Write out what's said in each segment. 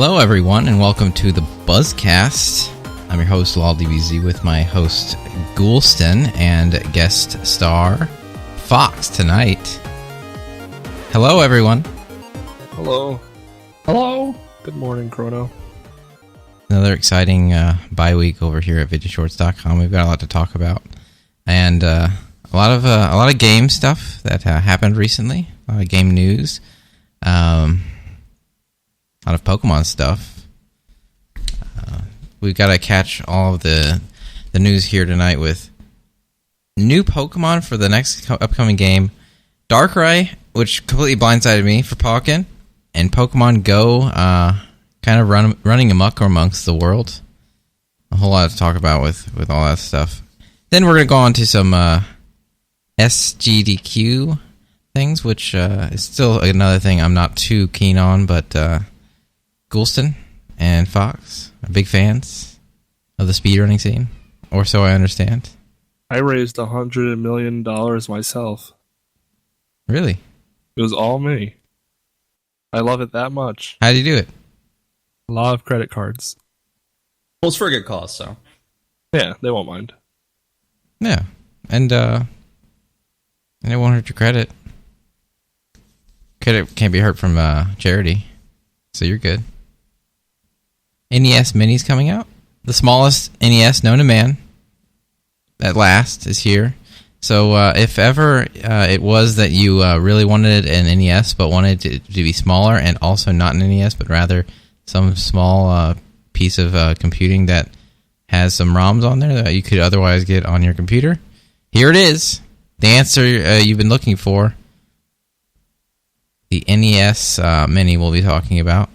Hello, everyone, and welcome to the BuzzCast. I'm your host, loldbz, with my host, Ghoulston, and guest star, Foxx, tonight. Hello, everyone. Hello. Hello. Good morning, Chrono. Another exciting bye week over here at videoshorts.com. We've got a lot to talk about, and a lot of game stuff that happened recently. A lot of game news. A lot of Pokemon stuff. We've got to catch all of the news here tonight with new Pokemon for the next upcoming game. Darkrai, which completely blindsided me for Pokken, and Pokemon Go kind of running amok amongst the world. A whole lot to talk about with all that stuff. Then we're going to go on to some SGDQ things, which is still another thing I'm not too keen on, but Ghoulston and Foxx are big fans of the speedrunning scene, or so I understand. I raised $100 million myself. Really? It was all me. I love it that much. How did you do it? A lot of credit cards. Well, it's for a good cause, so. Yeah, they won't mind. Yeah. And it won't hurt your credit. Credit can't be hurt from charity, so you're good. NES Mini's coming out. The smallest NES known to man, at last, is here. So if ever it was that you really wanted an NES, but wanted it to be smaller, and also not an NES, but rather some small piece of computing that has some ROMs on there that you could otherwise get on your computer, here it is. The answer you've been looking for. The NES Mini we'll be talking about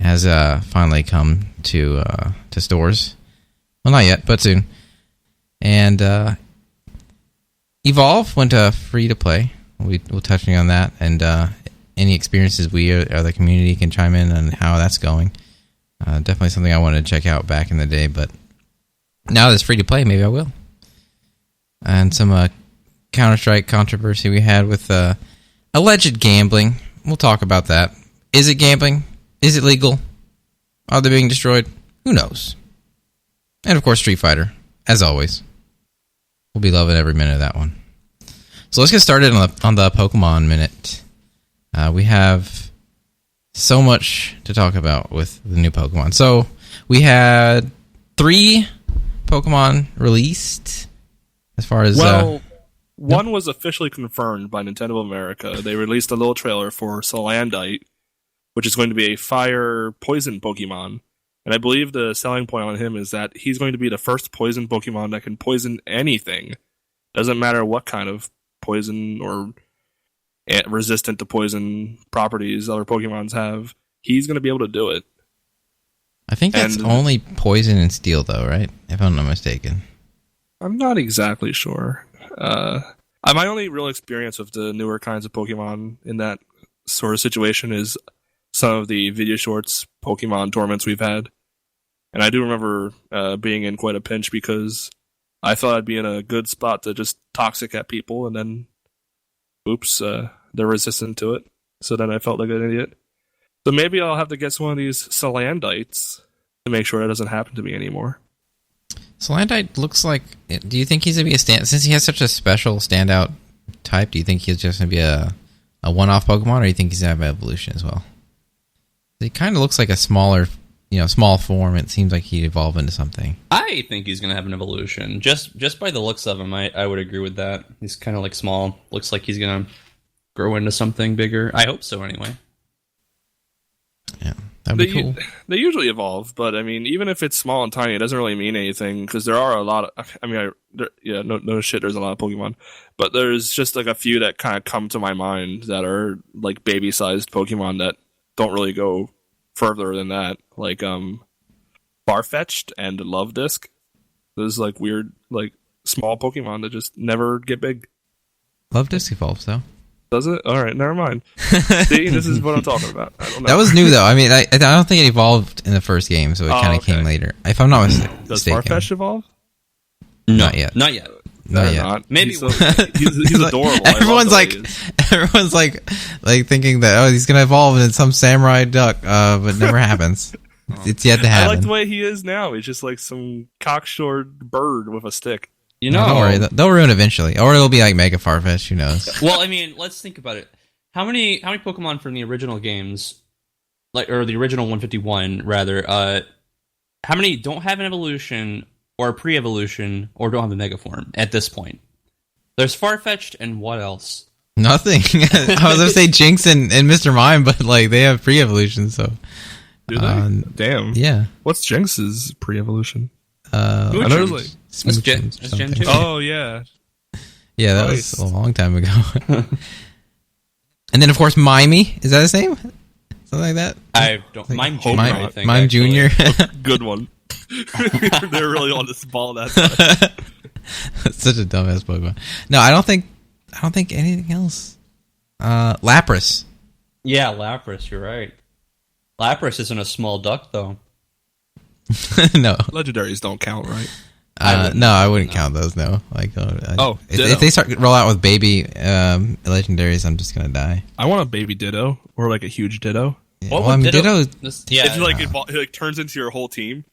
has finally come to stores. Well, not yet, but soon. And Evolve went free to play. We'll touching on that, and any experiences we or the community can chime in on how that's going. Definitely something I wanted to check out back in the day, but now that it's free to play, maybe I will. And some Counter-Strike controversy we had with alleged gambling. We'll talk about that. Is it gambling? Is it legal? Are they being destroyed? Who knows? And of course, Street Fighter, as always. We'll be loving every minute of that one. So let's get started on the Pokemon Minute. We have so much to talk about with the new Pokemon. So we had 3 Pokemon released. As far as one was officially confirmed by Nintendo of America. They released a little trailer for Salandite, which is going to be a fire poison Pokemon. And I believe the selling point on him is that he's going to be the first poison Pokemon that can poison anything. Doesn't matter what kind of poison or resistant to poison properties other Pokemons have. He's going to be able to do it. I think that's only poison and steel, though, right? If I'm not mistaken. I'm not exactly sure. My only real experience with the newer kinds of Pokemon in that sort of situation is some of the video shorts Pokemon tournaments we've had. And I do remember being in quite a pinch because I thought I'd be in a good spot to just toxic at people, and then, oops, they're resistant to it. So then I felt like an idiot. So maybe I'll have to get some of these Salandites to make sure that doesn't happen to me anymore. Salandite looks like... Do you think he's going to be since he has such a special standout type, do you think he's just going to be a one-off Pokemon, or do you think he's going to have evolution as well? He kind of looks like a smaller, small form. It seems like he'd evolve into something. I think he's going to have an evolution. Just by the looks of him, I would agree with that. He's kind of like small. Looks like he's going to grow into something bigger. I hope so, anyway. Yeah, that'd be cool. They usually evolve, but I mean, even if it's small and tiny, it doesn't really mean anything because there are a lot of. I mean, no shit. There's a lot of Pokemon, but there's just like a few that kind of come to my mind that are like baby-sized Pokemon that don't really go further than that, like Farfetch'd and Love Disc. Those like weird, like small Pokemon that just never get big. Love Disc evolves though. Does it? All right, never mind. See, this is what I'm talking about. I don't know. That was new though. I mean, I don't think it evolved in the first game, so it kind of came later. If I'm not mistaken. Does Farfetch'd evolve? No. Not yet. Not yet. Not yet. Not. Maybe he's adorable. Everyone's like thinking that he's gonna evolve into some samurai duck, but it never happens. It's yet to happen. I like the way he is now. He's just like some cockshored bird with a stick. You know, don't worry, they'll ruin eventually, or it'll be like Mega Farfetch. Who knows? Well, I mean, let's think about it. How many Pokemon from the original games, or the original 151 rather? How many don't have an evolution or a pre-evolution or don't have a Mega Form at this point? There's Farfetch'd and what else? Nothing. I was gonna say Jinx and Mr. Mime, but like they have pre-evolution, so. Do they? Damn. Yeah. What's Jinx's pre-evolution? I know there's like Gen 2. Oh yeah. Yeah, that was a long time ago. And then of course Mimey. Is that his name? Something like that? I don't. Mime Junior. I think, Mime Junior. Good one. They're really on this ball that side. That's such a dumbass Pokemon. No, I don't think anything else. Lapras. Yeah, Lapras. You're right. Lapras isn't a small duck though. No. Legendaries don't count, right? No, I wouldn't count those. No, like if they start roll out with baby legendaries, I'm just gonna die. I want a baby Ditto or like a huge Ditto. Yeah, well, I mean, Ditto. If it like turns into your whole team.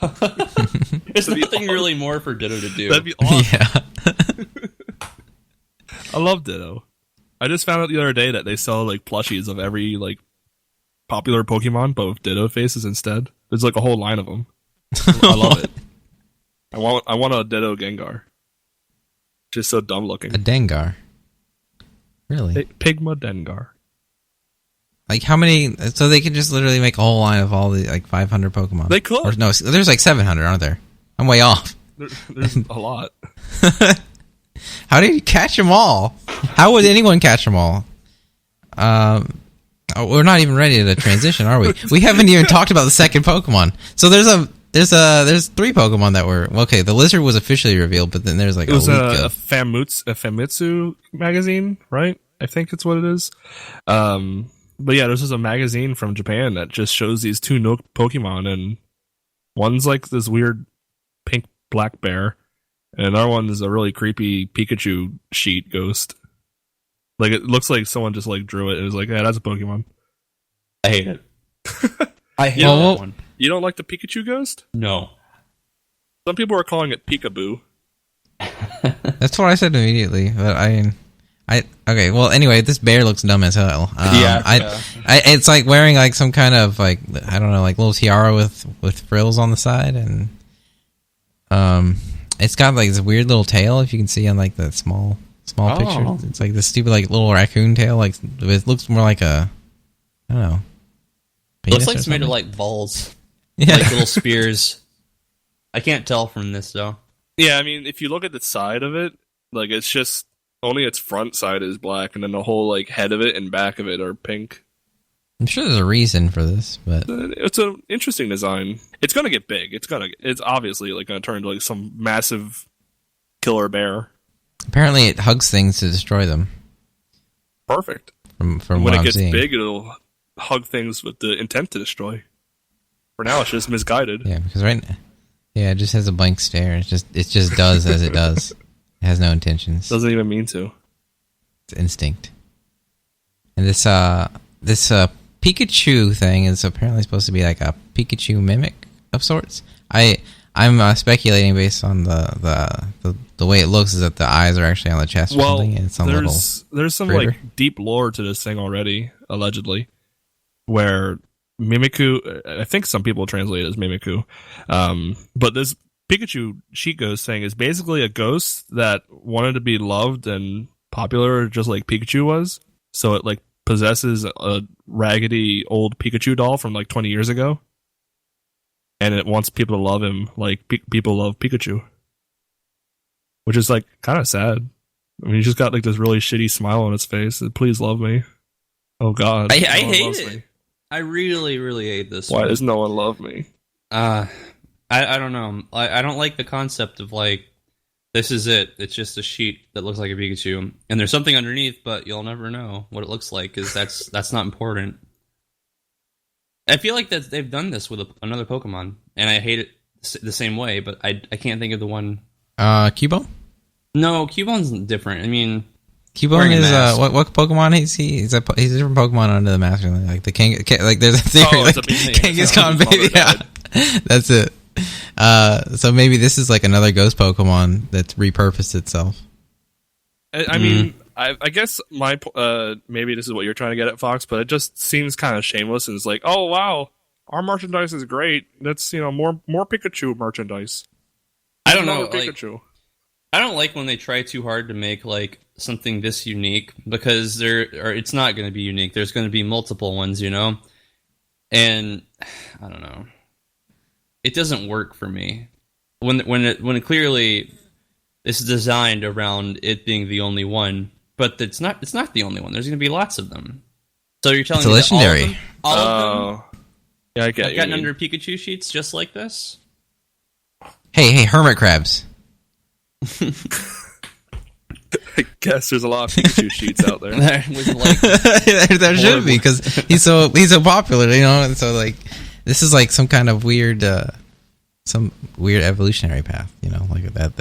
There's nothing really more for Ditto to do. That'd be awesome. Yeah. I love Ditto. I just found out the other day that they sell like plushies of every like popular Pokemon, but with Ditto faces instead. There's like a whole line of them. I love it. I want a Ditto Gengar. Just so dumb looking. A Dengar. Really? Pigma Dengar. Like how many? So they could just literally make a whole line of all the like 500 Pokemon. They could. Or, no, there's like 700, aren't there? I'm way off. There's a lot. How did you catch them all? How would anyone catch them all? We're not even ready to transition, are we? We haven't even talked about the second Pokemon. So there's 3 Pokemon that were okay. The lizard was officially revealed, but then there's like it was a Famitsu magazine, right? I think it's what it is. But yeah, this is a magazine from Japan that just shows these 2 Pokemon, and one's like this weird pink black bear, and another one is a really creepy Pikachu sheet ghost. Like it looks like someone just like drew it and was like, "Yeah, that's a Pokemon." I hate it. I hate that one. You don't like the Pikachu ghost? No. Some people are calling it Peekaboo. That's what I said immediately, but okay. Well, anyway, this bear looks dumb as hell. It's like wearing like some kind of like I don't know, like little tiara with frills on the side, and it's got like this weird little tail. If you can see on like the small picture, it's like this stupid like little raccoon tail. Like it looks more like a I don't know. Looks like it's made of like balls, yeah, like little spears. I can't tell from this though. Yeah, I mean, if you look at the side of it, like it's just only its front side is black, and then the whole like head of it and back of it are pink. I'm sure there's a reason for this, but it's an interesting design. It's gonna get big. It's obviously like gonna turn into like some massive killer bear. Apparently, it hugs things to destroy them. Perfect. From when what it I'm gets seeing. big, it'll hug things with the intent to destroy. For now, it's just misguided. Yeah, because right now, it just has a blank stare. It just does as it does. It has no intentions. Doesn't even mean to. It's instinct. And this Pikachu thing is apparently supposed to be like a Pikachu mimic of sorts. I'm speculating based on the way it looks is that the eyes are actually on the chest or something. And it's there's some critter. like deep lore to this thing already, allegedly, where Mimikyu, I think some people translate it as Mimikyu, but this Pikachu sheet ghost thing is basically a ghost that wanted to be loved and popular just like Pikachu was. So it like possesses a raggedy old Pikachu doll from like 20 years ago. And it wants people to love him like people love Pikachu. Which is like kind of sad. I mean, he just got like this really shitty smile on his face. Please love me. Oh God. I hate it. Me. I really, really hate this. Why does no one love me? I don't know. I don't like the concept of like, this is it. It's just a sheet that looks like a Pikachu. And there's something underneath, but you'll never know what it looks like because that's not important. I feel like that they've done this with another Pokemon, and I hate it the same way, but I can't think of the one. Cubone? No, Cubone's different. I mean, Cubone is what Pokemon is he? He's a different Pokemon under the Master Link. Like the King, like there's a theory like Kangaskhan baby. Yeah, that's it. So maybe this is like another ghost Pokemon that's repurposed itself. I mean, I guess my maybe this is what you're trying to get at, Fox, but it just seems kind of shameless, and it's like, oh wow, our merchandise is great. That's more Pikachu merchandise. I don't know, Pikachu. I don't like when they try too hard to make like something this unique because it's not going to be unique. There's going to be multiple ones, and I don't know. It doesn't work for me when it clearly is designed around it being the only one, but it's not the only one. There's going to be lots of them. So you're telling me it's legendary. All of them? Yeah, I get I've gotten under Pikachu sheets just like this. Hey, hermit crabs. I guess there's a lot of Pikachu sheets out there. There should be because he's so popular, and so like this is like some kind of weird evolutionary path, like that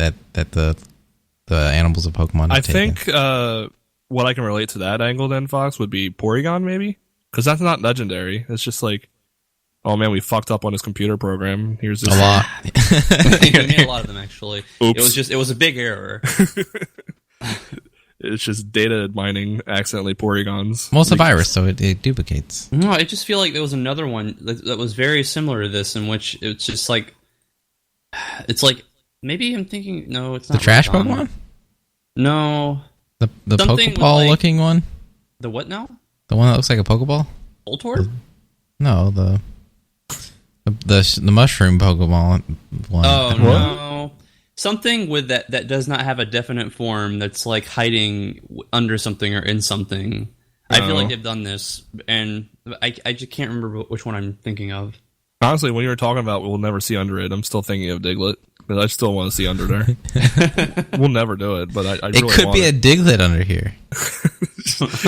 the animals of Pokemon have taken. Think what I can relate to that angle then, Fox, would be Porygon maybe, because that's not legendary. It's just like, oh man, we fucked up on his computer program. Here's this a lot. We made a lot of them actually. Oops. It was a big error. It's just data mining accidentally Porygons. Well, it's a virus, so it duplicates. No, I just feel like there was another one that was very similar to this, in which it's just like, it's like maybe I'm thinking no, it's not the trash Pokemon. No, the Pokeball looking one. The what now? The one that looks like a Pokeball. Voltorb? No, the mushroom Pokeball one. Oh no. Something with that does not have a definite form that's like hiding under something or in something. I feel like they've done this, and I just can't remember which one I'm thinking of. Honestly, when you were talking about we'll never see under it, I'm still thinking of Diglett, because I still want to see under there. We'll never do it, but I really it could be a Diglett under here.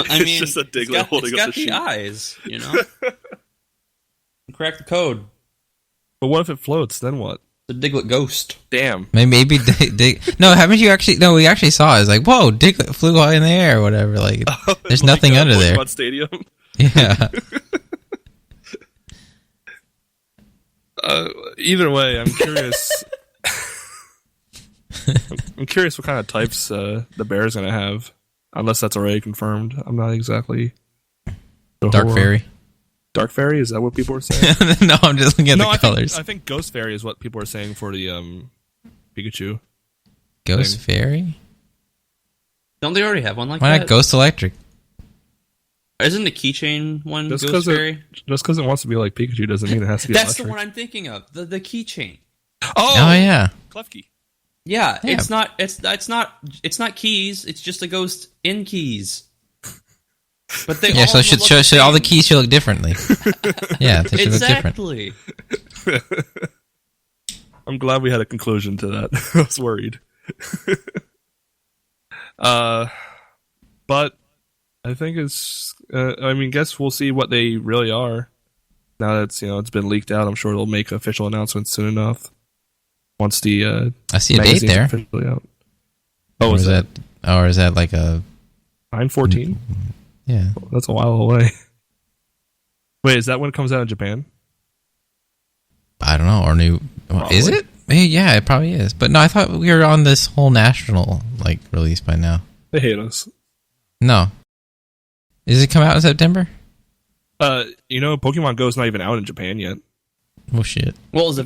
I mean, it's just a Diglett holding up the sheet. Eyes, Crack the code. But what if it floats? Then what? The Diglett ghost. Damn. Maybe No, haven't you actually? No, we actually saw it. It's like, whoa, Diglett flew high in the air or whatever. Like, there's like nothing under there. Pokemon Stadium. Yeah. Either way, I'm curious. I'm curious what kind of types the bear's gonna have, unless that's already confirmed. I'm not exactly. Dark Fairy. Dark Fairy, is that what people are saying? No, I'm just looking at the colors. I think Ghost Fairy is what people are saying for the Pikachu. Ghost Fairy? Don't they already have one like that? Why not Ghost Electric? Isn't the keychain one just Ghost Fairy? Just because it wants to be like Pikachu doesn't mean it has to be That's electric. the one I'm thinking of. The keychain. Oh yeah. Klefki. Yeah, it's not keys, it's just a ghost in keys. But they all should all the keys should look differently. Yeah, they should exactly. look different. I'm glad we had a conclusion to that. I was worried. But I think it's. Guess we'll see what they really are. Now that it's been leaked out, I'm sure they'll make official announcements soon enough. Once the I see a date there. Officially out. Oh, is that? Or is that like a 9/14? Yeah, that's a while away. Wait, is that when it comes out in Japan? I don't know. Or new? Probably. Is it? Yeah, it probably is. But no, I thought we were on this whole national release by now. They hate us. No. Does it come out in September? Pokemon Go's not even out in Japan yet. Oh shit. Well, was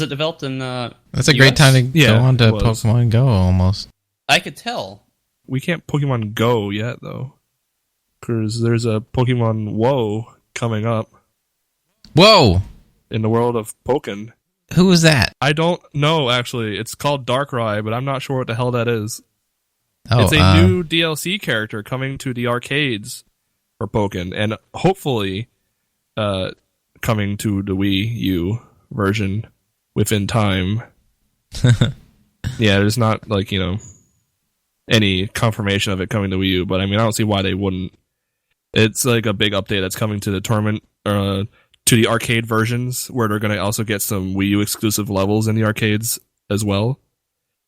it developed in That's a great time to go on to Pokemon Go almost. I could tell. We can't Pokemon Go yet though. Because there's a Pokemon Woe coming up. Whoa! In the world of Pokken. Who was that? I don't know, actually. It's called Darkrai, but I'm not sure what the hell that is. Oh, it's a new DLC character coming to the arcades for Pokken, and hopefully coming to the Wii U version within time. Yeah, there's not, any confirmation of it coming to Wii U, but I don't see why they wouldn't. It's like a big update that's coming to the tournament, to the arcade versions, where they're going to also get some Wii U exclusive levels in the arcades as well.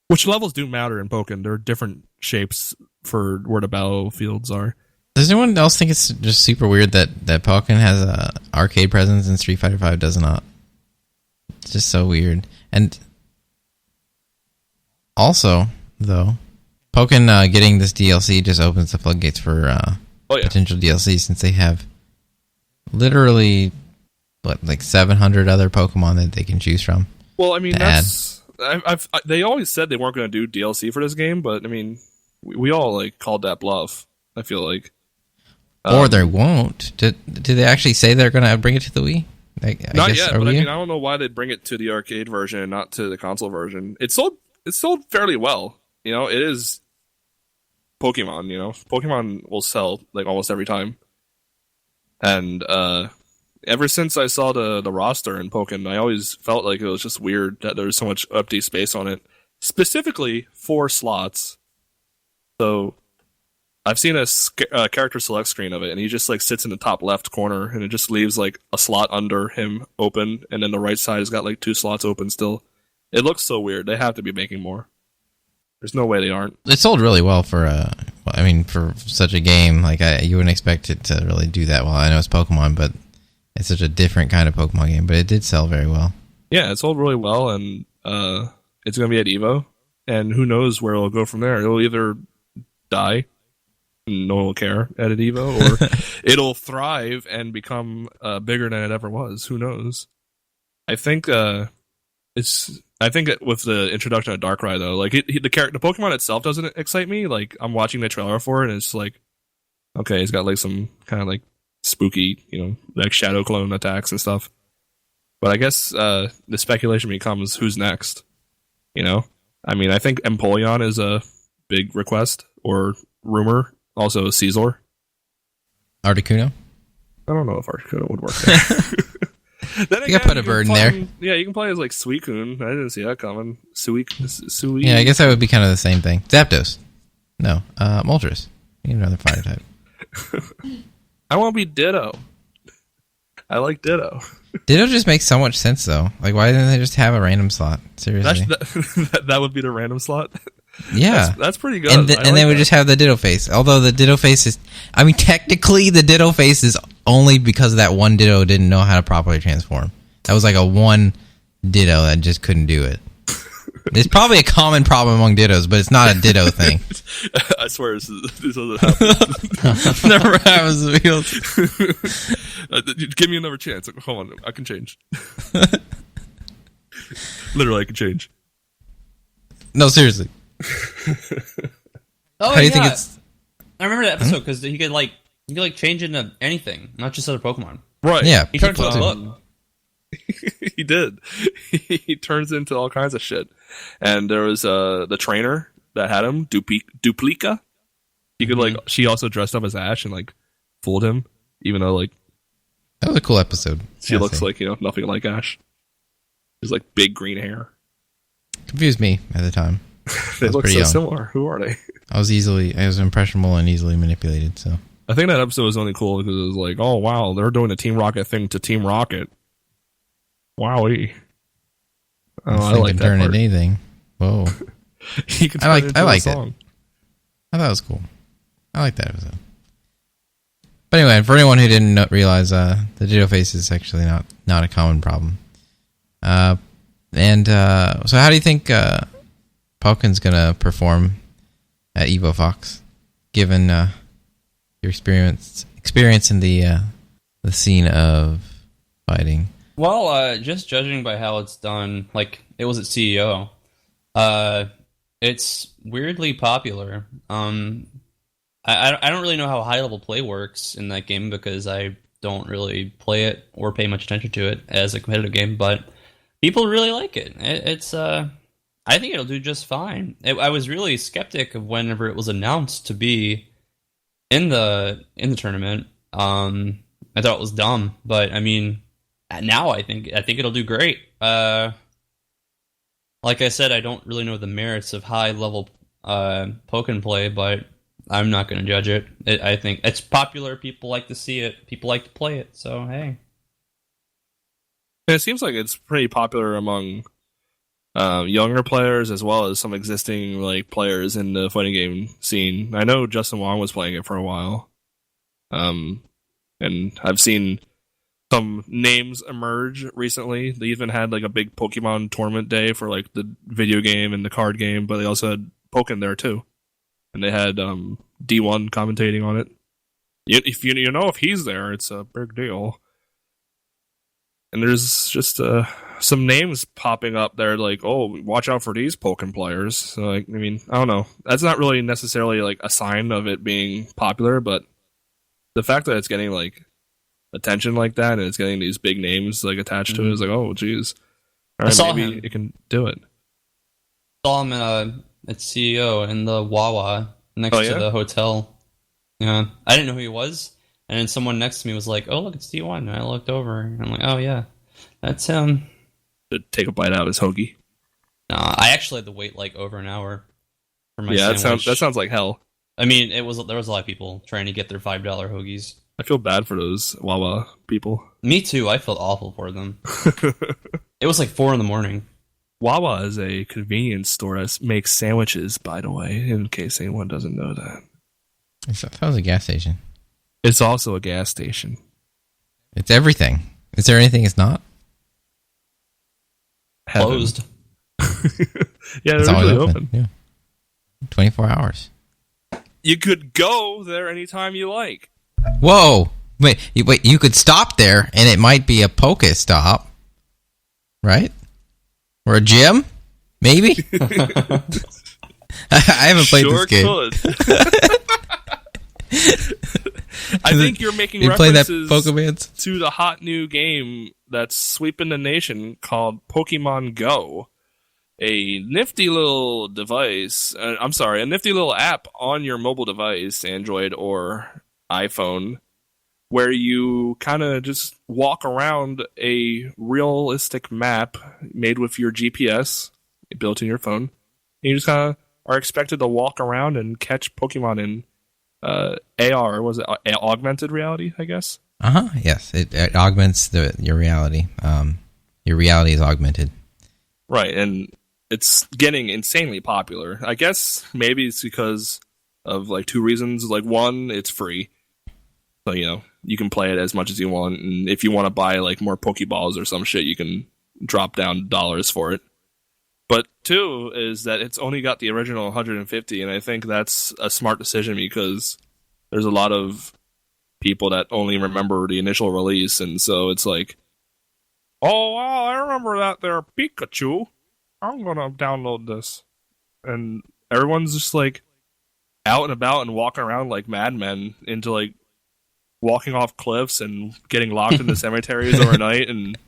Which levels do matter in Pokken. There are different shapes for where the battlefields are. Does anyone else think it's just super weird that Pokken has a arcade presence and Street Fighter V does not? It's just so weird. And also, though, Pokken getting this DLC just opens the floodgates for potential DLC, since they have literally like 700 other Pokemon that they can choose from. Well, I mean, they always said they weren't going to do DLC for this game, but I mean, we all like called that bluff. I feel like, or they won't. Did they actually say they're going to bring it to the Wii? Not yet, but I mean, I don't know why they'd bring it to the arcade version and not to the console version. It sold fairly well. You know, it is Pokemon. You know, Pokemon will sell like almost every time. And ever since I saw the roster in Pokken, I always felt like it was just weird that there was so much empty space on it, specifically 4 slots. So I've seen a character select screen of it, and he just like sits in the top left corner, and it just leaves like a slot under him open, and then the right side has got like 2 slots open still. It looks so weird. They have to be making more. There's no way they aren't. It sold really well for for such a game. Like you wouldn't expect it to really do that well. I know it's Pokemon, but it's such a different kind of Pokemon game. But it did sell very well. Yeah, it sold really well, and it's going to be at EVO, and who knows where it'll go from there. It'll either die, no one will care at an EVO, or it'll thrive and become bigger than it ever was. Who knows? I think with the introduction of Darkrai, though, like the Pokemon itself doesn't excite me. Like I'm watching the trailer for it, and it's like, okay, he's got like some kind of like spooky, like shadow clone attacks and stuff. But I guess the speculation becomes who's next. I mean, I think Empoleon is a big request or rumor. Also, Caesar. Articuno? I don't know if Articuno would work there. Then again, you gotta put a bird in there. Yeah, you can play as like Suicune. I didn't see that coming. Sui. Yeah, I guess that would be kind of the same thing. Zapdos. No. Moltres. You need another fire type. I want to be Ditto. I like Ditto. Ditto just makes so much sense, though. Like, why didn't they just have a random slot? Seriously. That would be the random slot? Yeah. That's pretty good. And they would just have the Ditto face. Although the Ditto face is... I mean, technically, the Ditto face is only because that one Ditto didn't know how to properly transform. That was like a one Ditto that just couldn't do it. It's probably a common problem among Dittos, but it's not a Ditto thing. I swear this doesn't happen. Never happens to me. Give me another chance. Hold on, I can change. Literally, I can change. No, seriously. How do you think it's... I remember that episode because he could change into anything, not just other Pokemon. Right. Yeah. He turned into a book. He did. He turns into all kinds of shit. And there was the trainer that had him, Duplica. He could she also dressed up as Ash and fooled him, even though that was a cool episode. She looks like nothing like Ash. She's big green hair. Confused me at the time. They look so similar. Who are they? I was impressionable and easily manipulated. So I think that episode was only cool because it was like, oh wow, they're doing the Team Rocket thing to Team Rocket. Wowie. Oh, I like that turn part. into anything. Whoa. I liked it. I thought it was cool. I like that episode. But anyway, for anyone who didn't realize, the Ditto face is actually not a common problem. So how do you think Pokken's gonna perform at EVO, Foxx, given your experience in the scene of fighting? Well, just judging by how it's done, it was at CEO, it's weirdly popular. I don't really know how high level play works in that game because I don't really play it or pay much attention to it as a competitive game, but people really like it. It's I think it'll do just fine. I was really skeptic of whenever it was announced to be in the tournament. I thought it was dumb, but I mean, now I think it'll do great. Like I said, I don't really know the merits of high level Pokken play, but I'm not going to judge it. I think it's popular. People like to see it. People like to play it. So hey, it seems like it's pretty popular among younger players as well as some existing like players in the fighting game scene. I know Justin Wong was playing it for a while, and I've seen some names emerge recently. They even had like a big Pokemon tournament day for like the video game and the card game, but they also had Pokken there too, and they had D1 commentating on it. If if he's there, it's a big deal. And there's just some names popping up there, like, oh, watch out for these Pokken players. So, like, I mean, I don't know. That's not really necessarily like a sign of it being popular, but the fact that it's getting like attention like that and it's getting these big names like attached to it is like, oh, geez, all right, maybe it can do it. Saw him at CEO in the Wawa next to the hotel. Yeah, I didn't know who he was, and then someone next to me was like, "Oh, look, it's D1." And I looked over, and I'm like, "Oh yeah, that's him." Take a bite out of his hoagie. Nah, I actually had to wait like over an hour for my sandwich. that sounds like hell. I mean, there was a lot of people trying to get their $5 hoagies. I feel bad for those Wawa people. Me too. I felt awful for them. It was like 4 a.m. Wawa is a convenience store that makes sandwiches, by the way, in case anyone doesn't know that. That was a gas station. It's also a gas station. It's everything. Is there anything it's not? Closed. Yeah, they're usually open. Yeah. 24 hours. You could go there anytime you like. Whoa! Wait, you could stop there, and it might be a Poké stop, right? Or a gym, maybe? I haven't played this game. I think you're making references to the hot new game that's sweeping the nation called Pokemon Go. A nifty little device, a nifty little app on your mobile device, Android or iPhone, where you kind of just walk around a realistic map made with your GPS built in your phone. And you just kind of are expected to walk around and catch Pokemon in AR, was it augmented reality, I guess? Yes, it augments your reality. Your reality is augmented. Right, and it's getting insanely popular. I guess maybe it's because of like 2 reasons. Like, one, it's free. So, you can play it as much as you want, and if you want to buy like more Pokeballs or some shit, you can drop down dollars for it. But 2 is that it's only got the original 150, and I think that's a smart decision because there's a lot of people that only remember the initial release, and so it's like, oh wow, I remember that there Pikachu. I'm gonna download this, and everyone's just like out and about and walking around like madmen into like walking off cliffs and getting locked into cemeteries overnight and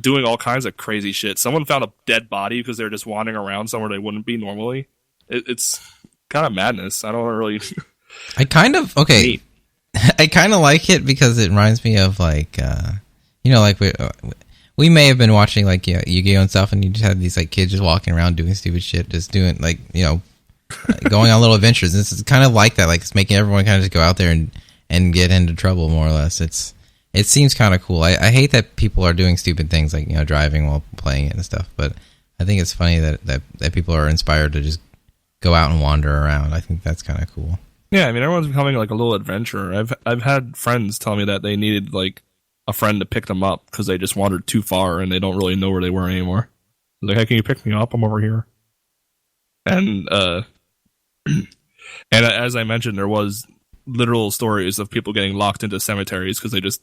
doing all kinds of crazy shit. Someone found a dead body because they're just wandering around somewhere they wouldn't be normally. It's kind of madness. I don't really. I kind of like it because it reminds me of like like we may have been watching like Yu-Gi-Oh and stuff, and you just have these like kids just walking around doing stupid shit, just doing like going on little adventures. This is kind of like that. Like, it's making everyone kind of just go out there and get into trouble more or less. It seems kind of cool. I hate that people are doing stupid things like driving while playing it and stuff, but I think it's funny that people are inspired to just go out and wander around. I think that's kind of cool. Yeah, I mean, everyone's becoming like a little adventurer. I've had friends tell me that they needed like a friend to pick them up because they just wandered too far and they don't really know where they were anymore. Like, hey, can you pick me up? I'm over here. And and as I mentioned, there was literal stories of people getting locked into cemeteries because they just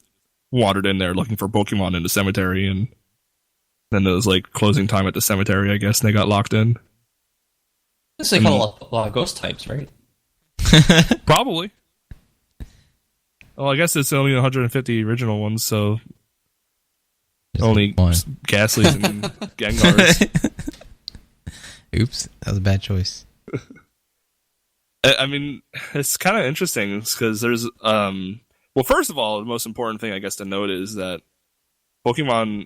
wandered in there looking for Pokemon in the cemetery, and then there was like closing time at the cemetery, I guess, and they got locked in. This is like a lot of ghost types, right? Probably. Well, I guess it's only 150 original ones, so just only Ghastlies and Gengars. Oops, that was a bad choice. I mean, it's kind of interesting because there's, well, first of all, the most important thing I guess to note is that Pokemon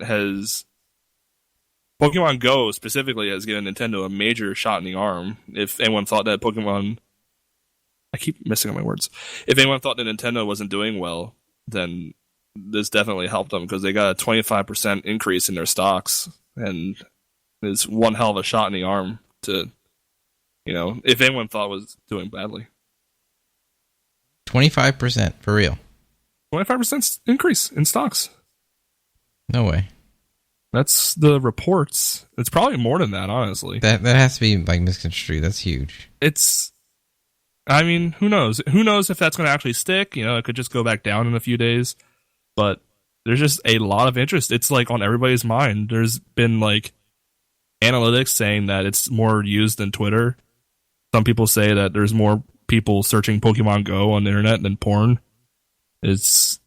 Go specifically has given Nintendo a major shot in the arm. If anyone thought that Pokemon, I keep missing on my words. If anyone thought that Nintendo wasn't doing well, then this definitely helped them because they got a 25% increase in their stocks, and It's one hell of a shot in the arm to, if anyone thought it was doing badly. 25% for real. 25% increase in stocks. No way. That's the reports. It's probably more than that, honestly. That has to be like misconstrued. That's huge. I mean, who knows? Who knows if that's going to actually stick? It could just go back down in a few days. But there's just a lot of interest. It's like on everybody's mind. There's been like analytics saying that it's more used than Twitter. Some people say that there's more people searching Pokemon Go on the internet than porn. It's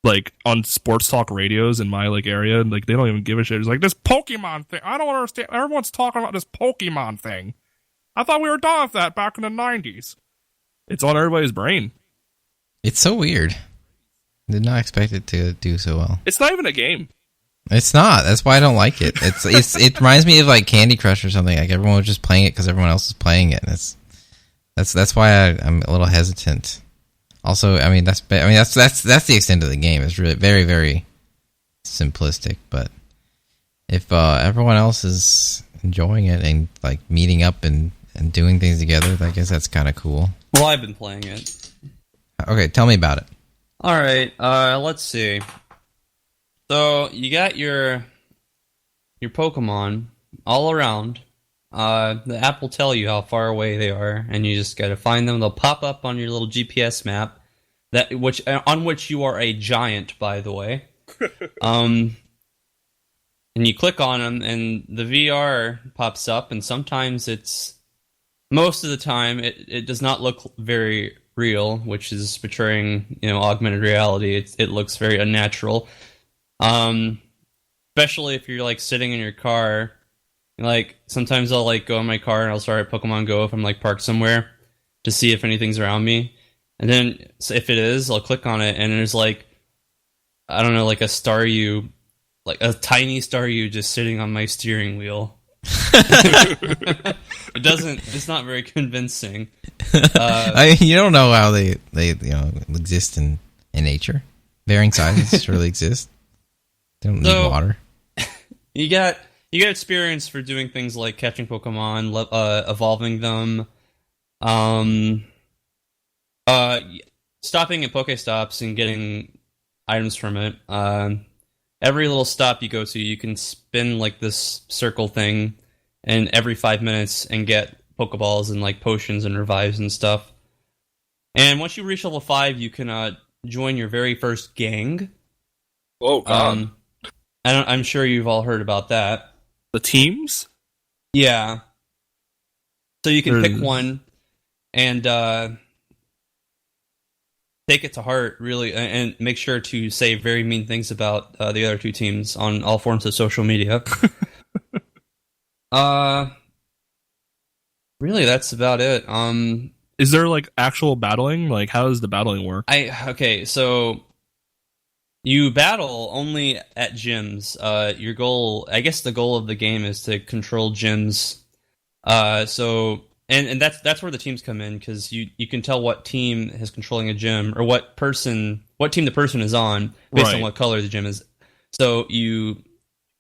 like on sports talk radios in my like area, like they don't even give a shit. It's like this Pokemon thing. I don't understand. Everyone's talking about this Pokemon thing. I thought we were done with that back in the 90s. It's on everybody's brain. It's so weird. Did not expect it to do so well. It's not even a game. It's not. That's why I don't like it. It reminds me of like Candy Crush or something. Like everyone was just playing it because everyone else is playing it. And that's why I'm a little hesitant. Also, that's the extent of the game. It's really very, very simplistic. But if everyone else is enjoying it and like meeting up and doing things together, I guess that's kind of cool. Well, I've been playing it. Okay, tell me about it. All right, let's see. So you got your Pokemon all around. The app will tell you how far away they are, and you just gotta find them. They'll pop up on your little GPS map, on which you are a giant, by the way. And you click on them, and the VR pops up, and sometimes most of the time it does not look very real, which is portraying augmented reality. It looks very unnatural, especially if you're like sitting in your car. Like sometimes I'll like go in my car and I'll start at Pokemon Go if I'm like parked somewhere to see if anything's around me, and then if it is, I'll click on it and there's like, I don't know, like a Staryu, like a tiny Staryu just sitting on my steering wheel. It's not very convincing. You don't know how they exist in nature. Varying sizes surely exist. They don't need water. You got experience for doing things like catching Pokemon, evolving them, stopping at Pokestops and getting items from it. Every little stop you go to, you can spin like this circle thing, and every 5 minutes and get Pokeballs and like potions and revives and stuff. And once you reach level 5, you can join your very first gang. Oh God! I'm sure you've all heard about that. The teams? Yeah. So you can pick one and take it to heart, really, and make sure to say very mean things about the other two teams on all forms of social media. Really, that's about it. Is there like actual battling? Like, how does the battling work? Okay, so you battle only at gyms. Your goal, I guess, the goal of the game is to control gyms. So that's where the teams come in, because you can tell what team is controlling a gym, or what team the person is on based on what color the gym is. So you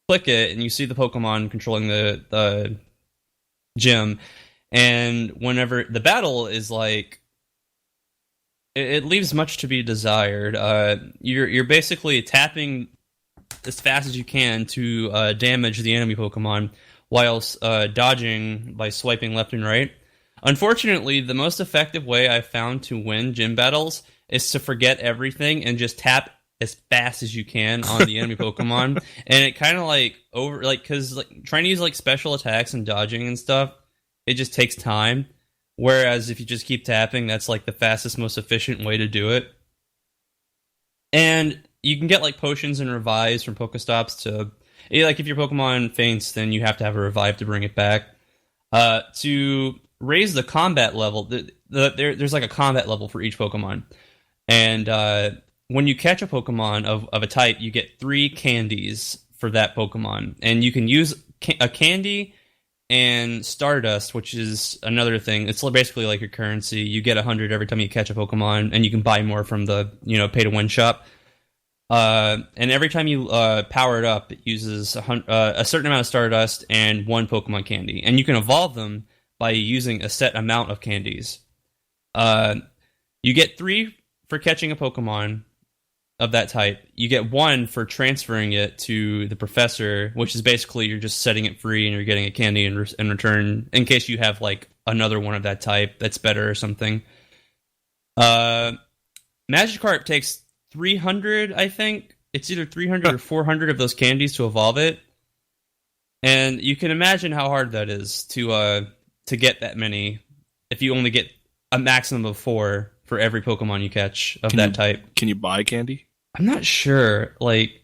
click it and you see the Pokemon controlling the gym, and whenever the battle is like, it leaves much to be desired. You're basically tapping as fast as you can to damage the enemy Pokemon, whilst dodging by swiping left and right. Unfortunately, the most effective way I've found to win gym battles is to forget everything and just tap as fast as you can on the enemy Pokemon. And it kind of because trying to use like special attacks and dodging and stuff, it just takes time. Whereas if you just keep tapping, that's like the fastest, most efficient way to do it. And you can get like potions and revives from Pokestops to, like, if your Pokemon faints, then you have to have a revive to bring it back. To raise the combat level, there's like a combat level for each Pokemon. And when you catch a Pokemon of a type, you get 3 candies for that Pokemon. And you can use a candy and Stardust, which is another thing. It's basically like your currency. You get 100 every time you catch a Pokemon, and you can buy more from the pay-to-win shop. And every time you power it up, it uses a certain amount of Stardust and 1 Pokemon candy. And you can evolve them by using a set amount of candies. You get 3 for catching a Pokemon of that type. You get 1 for transferring it to the professor, which is basically you're just setting it free and you're getting a candy in return in case you have like another one of that type that's better or something. Magikarp takes 300, I think. It's either 300 or 400 of those candies to evolve it. And you can imagine how hard that is to get that many if you only get a maximum of 4 for every Pokemon you catch of that type. Can you buy candy? I'm not sure. Like,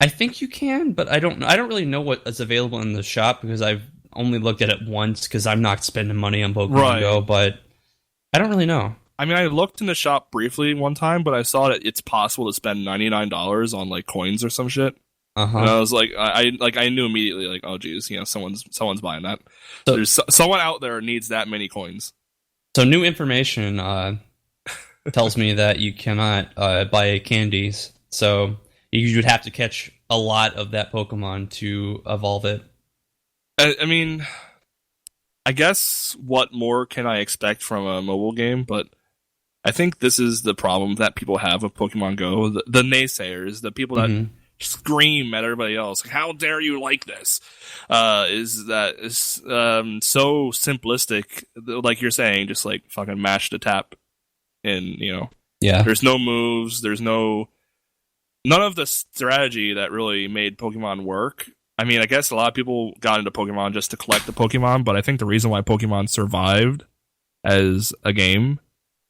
I think you can, but I don't really know what is available in the shop because I've only looked at it once because I'm not spending money on Pokemon Go, but I don't really know. I mean, I looked in the shop briefly one time, but I saw that it's possible to spend $99 on like coins or some shit. And I was like, I knew immediately, like, oh geez, someone's buying that. So, there's someone out there needs that many coins. So new information tells me that you cannot buy candies. So you would have to catch a lot of that Pokemon to evolve it. I mean, I guess what more can I expect from a mobile game? But I think this is the problem that people have with Pokemon Go. The naysayers, the people that scream at everybody else, like, how dare you like this? Is that it's so simplistic, like you're saying, just like fucking mash the tap. And, there's no moves, there's none of the strategy that really made Pokemon work. I mean, I guess a lot of people got into Pokemon just to collect the Pokemon, but I think the reason why Pokemon survived as a game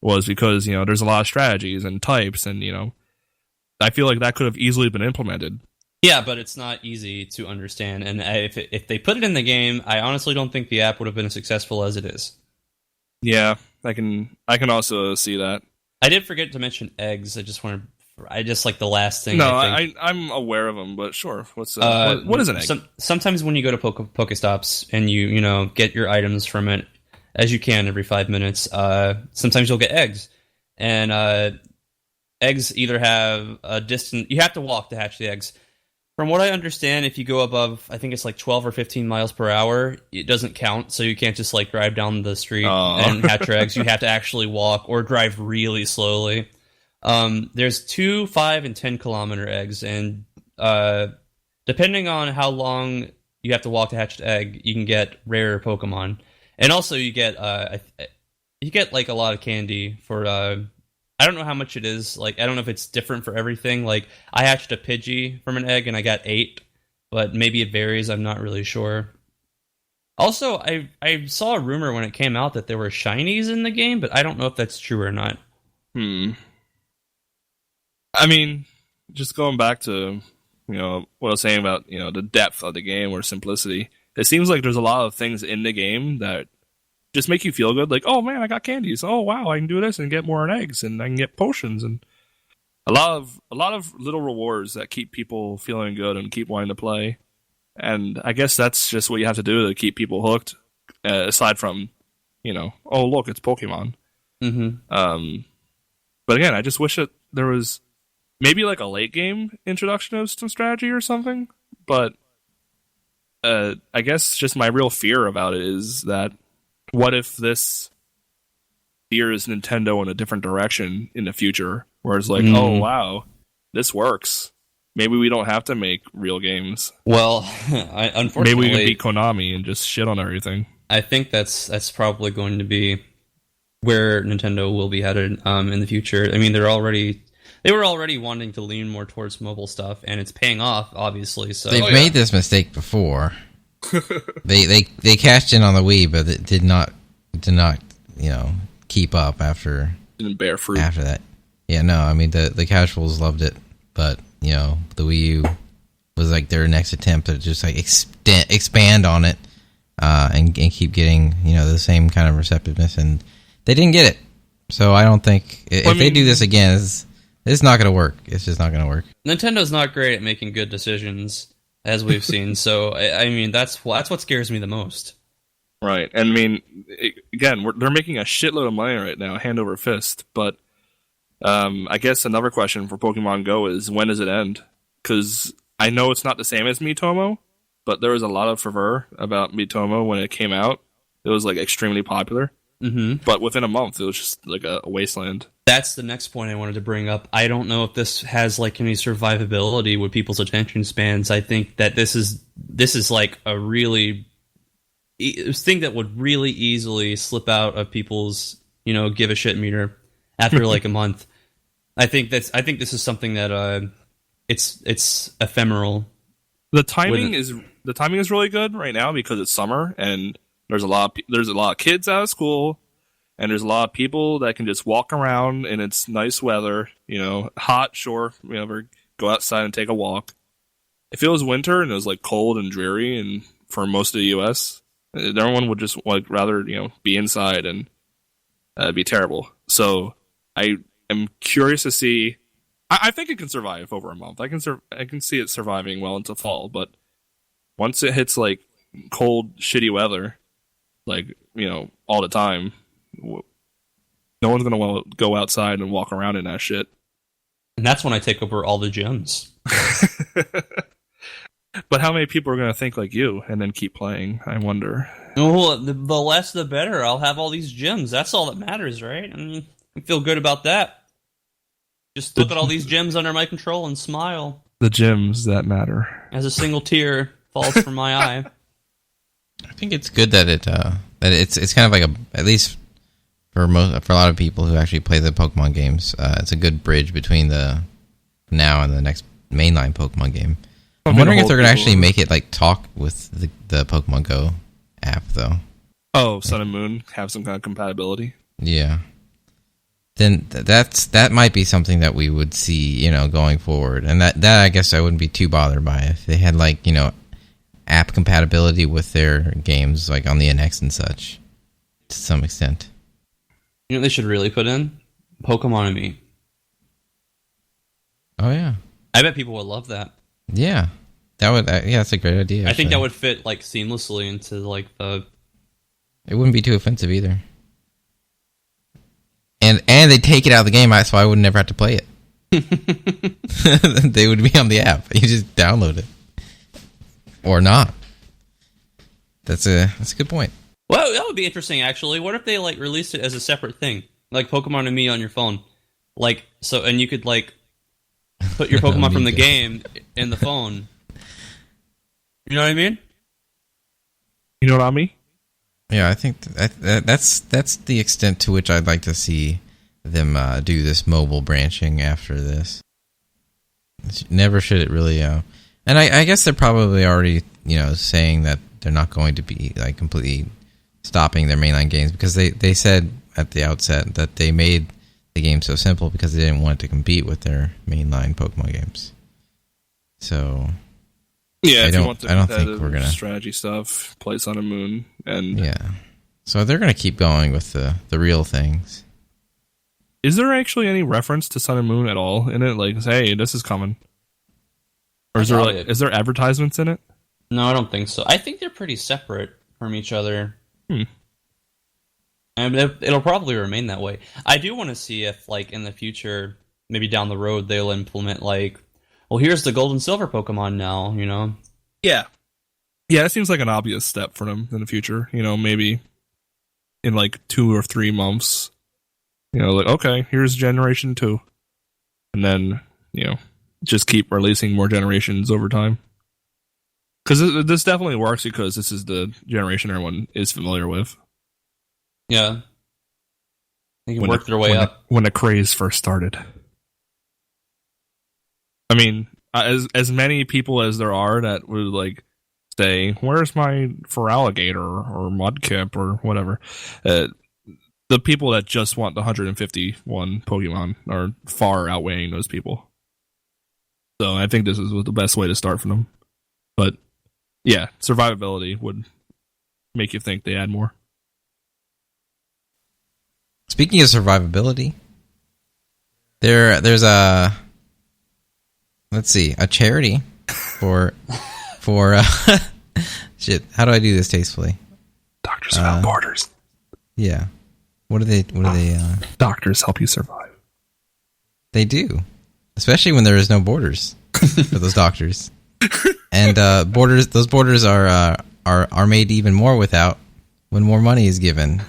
was because, there's a lot of strategies and types, and, I feel like that could have easily been implemented. Yeah, but it's not easy to understand, and if they put it in the game, I honestly don't think the app would have been as successful as it is. Yeah, I can also see that. I did forget to mention eggs. I just like the last thing. No, I'm aware of them, but sure. What is an egg? Sometimes when you go to Pokestops and you get your items from it, as you can every 5 minutes, sometimes you'll get eggs. And eggs either have a distance... You have to walk to hatch the eggs. From what I understand, if you go above, I think it's like 12 or 15 miles per hour, it doesn't count, so you can't just like drive down the street and hatch your eggs. You have to actually walk or drive really slowly. There's 2, 5, and 10 kilometer eggs, and depending on how long you have to walk to hatch the egg, you can get rarer Pokemon. And also you get like a lot of candy for I don't know how much it is. Like, I don't know if it's different for everything. Like, I hatched a Pidgey from an egg and I got 8, but maybe it varies. I'm not really sure. Also, I saw a rumor when it came out that there were shinies in the game, but I don't know if that's true or not. I mean, just going back to, what I was saying about, the depth of the game or simplicity, it seems like there's a lot of things in the game that just make you feel good, like, oh man, I got candies. Oh wow, I can do this and get more eggs, and I can get potions, and a lot of little rewards that keep people feeling good and keep wanting to play. And I guess that's just what you have to do to keep people hooked. Aside from, oh look, it's Pokemon. But again, I just wish that there was maybe like a late game introduction of some strategy or something. But I guess just my real fear about it is that, what if this steers Nintendo in a different direction in the future, where it's like, oh wow, this works. Maybe we don't have to make real games. Well, unfortunately, maybe we can be Konami and just shit on everything. I think that's probably going to be where Nintendo will be headed in the future. I mean, they were already wanting to lean more towards mobile stuff, and it's paying off, obviously. So they've made this mistake before. they cashed in on the Wii, but it did not keep up after. Didn't bear fruit after that. Yeah, no, I mean the casuals loved it, but the Wii U was like their next attempt to just like expand on it and keep getting the same kind of receptiveness, and they didn't get it. So I don't think if they do this again, it's not going to work. It's just not going to work. Nintendo not great at making good decisions, as we've seen. So I mean that's what scares me the most. Right, and I mean, again, they're making a shitload of money right now, hand over fist. But I guess another question for Pokemon Go is, when does it end? Because I know it's not the same as Miitomo, but there was a lot of fervor about Miitomo when it came out. It was like extremely popular. Mm-hmm. But within a month, it was just like a wasteland. That's the next point I wanted to bring up. I don't know if this has like any survivability with people's attention spans. I think that this is like a really thing that would really easily slip out of people's, give a shit meter after like a month. I think this is something that it's ephemeral. The timing is really good right now because it's summer and there's a lot of kids out of school, and there's a lot of people that can just walk around and it's nice weather, hot, sure, go outside and take a walk. If it was winter and it was like cold and dreary and for most of the US, everyone would just like rather, be inside and be terrible. So I am curious to see. I think it can survive over a month. I can see it surviving well into fall, but once it hits like cold, shitty weather, like, all the time, no one's going to want to go outside and walk around in that shit. And that's when I take over all the gyms. But how many people are going to think like you and then keep playing? I wonder. Well, the less the better. I'll have all these gyms. That's all that matters, right? I mean, I feel good about that. Just look at all these gyms under my control and smile. The gyms that matter. As a single tear falls from my eye. I think it's good that it's kind of like at least for a lot of people who actually play the Pokemon games, it's a good bridge between the now and the next mainline Pokemon game. I'm wondering if they're going to actually make it like talk with the Pokemon Go app, though. Oh, Sun and Moon have some kind of compatibility. Yeah. Then that might be something that we would see, going forward, and that I guess I wouldn't be too bothered by if they had like app compatibility with their games, like on the NX and such, to some extent. They should really put in Pokemon and Me. Oh yeah, I bet people would love that. Yeah, that's a great idea. I think that would fit like seamlessly into like the. It wouldn't be too offensive either. And they take it out of the game, so I would never have to play it. They would be on the app. You just download it. Or not. That's a good point. Well, that would be interesting, actually. What if they like released it as a separate thing, like Pokemon and Me on your phone, like so, and you could like put your Pokemon from the game in the phone. You know what I mean? You know what I mean? Yeah, I think that's the extent to which I'd like to see them do this mobile branching after this. Never should it really. And I guess they're probably already saying that they're not going to be like completely stopping their mainline games, because they said at the outset that they made the game so simple because they didn't want it to compete with their mainline Pokemon games. So yeah, I don't think we're gonna strategy stuff, play Sun and Moon, and yeah. So they're gonna keep going with the real things. Is there actually any reference to Sun and Moon at all in it? Like, hey, this is coming, or is there advertisements in it? No, I don't think so. I think they're pretty separate from each other. And it'll probably remain that way. I do want to see if, like, in the future, maybe down the road, they'll implement, like, well, here's the Gold and Silver Pokemon now, Yeah. Yeah, that seems like an obvious step for them in the future. Maybe in, like, 2 or 3 months. Like, okay, here's Generation 2. And then, just keep releasing more generations over time. Because this definitely works because this is the generation everyone is familiar with. Yeah. They can work their way up. When the craze first started. I mean, as many people as there are that would, like, say, where's my Feraligatr or Mudkip or whatever, the people that just want the 151 Pokemon are far outweighing those people. So I think this is the best way to start for them. But yeah, survivability would make you think they add more. Speaking of survivability, there's a charity for shit. How do I do this tastefully? Doctors Without Borders. Yeah. What do they? Doctors help you survive. They do, especially when there is no borders for those doctors. And those borders are made even more without when more money is given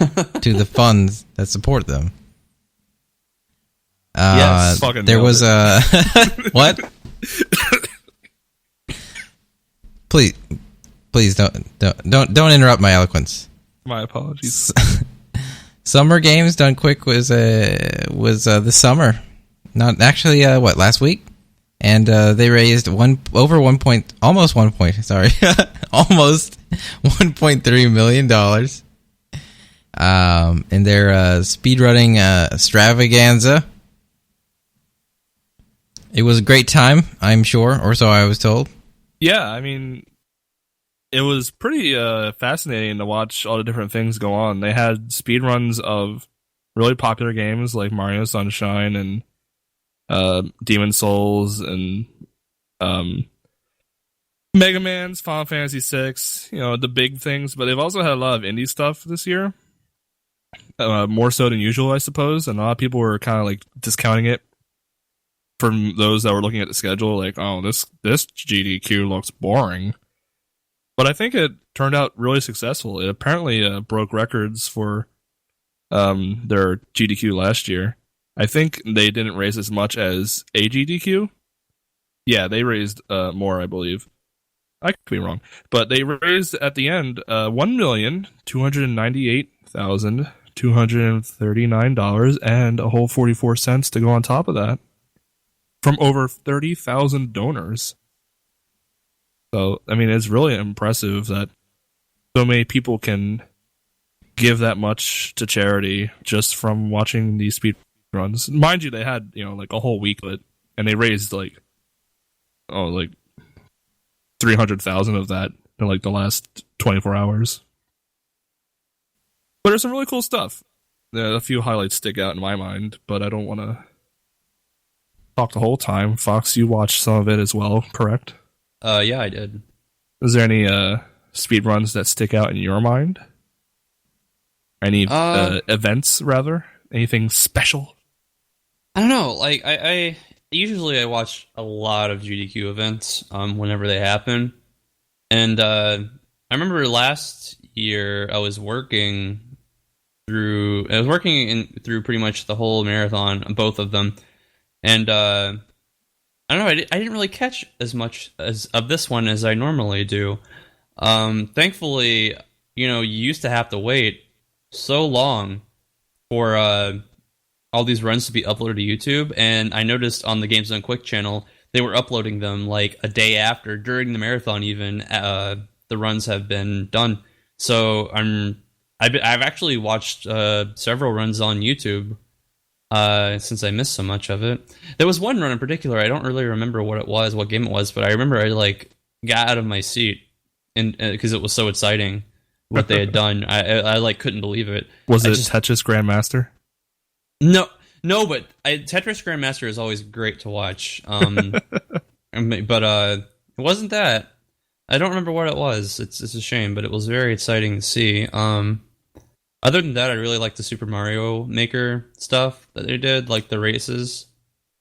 to the funds that support them. Yes, there was a what? Please don't interrupt my eloquence. My apologies. Summer Games Done Quick was this summer, not actually last week, and they raised almost 1.3 million dollars in their speedrunning extravaganza. It was a great time, I'm sure, or so I was told. Yeah, I mean, it was pretty fascinating to watch all the different things go on. They had speedruns of really popular games like Mario Sunshine and Demon Souls and Mega Man's, Final Fantasy VI, the big things. But they've also had a lot of indie stuff this year, more so than usual, I suppose. And a lot of people were kind of like discounting it from those that were looking at the schedule, like, oh, this GDQ looks boring. But I think it turned out really successful. It apparently broke records for their GDQ last year. I think they didn't raise as much as a GDQ. Yeah, they raised more, I believe. I could be wrong. But they raised at the end $1,298,239 and a whole 44 cents to go on top of that from over 30,000 donors. So, I mean, it's really impressive that so many people can give that much to charity just from watching these speed runs. Mind you, they had, like a whole week of it, and they raised like 300,000 of that in like the last 24 hours. But there's some really cool stuff. A few highlights stick out in my mind, but I don't want to talk the whole time. Foxx, you watched some of it as well, correct? Yeah, I did. Is there any speed runs that stick out in your mind? Any events, rather? Anything special? I don't know. Like, I usually watch a lot of GDQ events whenever they happen. And I remember last year I was working through pretty much the whole marathon, both of them. And I don't know, I didn't really catch as much as of this one as I normally do. Thankfully, you used to have to wait so long for all these runs to be uploaded to YouTube, and I noticed on the Games Done Quick channel, they were uploading them like a day after, during the marathon even, the runs have been done. So I've actually watched several runs on YouTube since I missed so much of it. There was one run in particular, I don't really remember what game it was, but I remember I got out of my seat and because it was so exciting what they had done. I couldn't believe it. Was it Tetris Grandmaster? No, but Tetris Grandmaster is always great to watch. But it wasn't that. I don't remember what it was. It's a shame, but it was very exciting to see. Other than that, I really like the Super Mario Maker stuff that they did, like the races.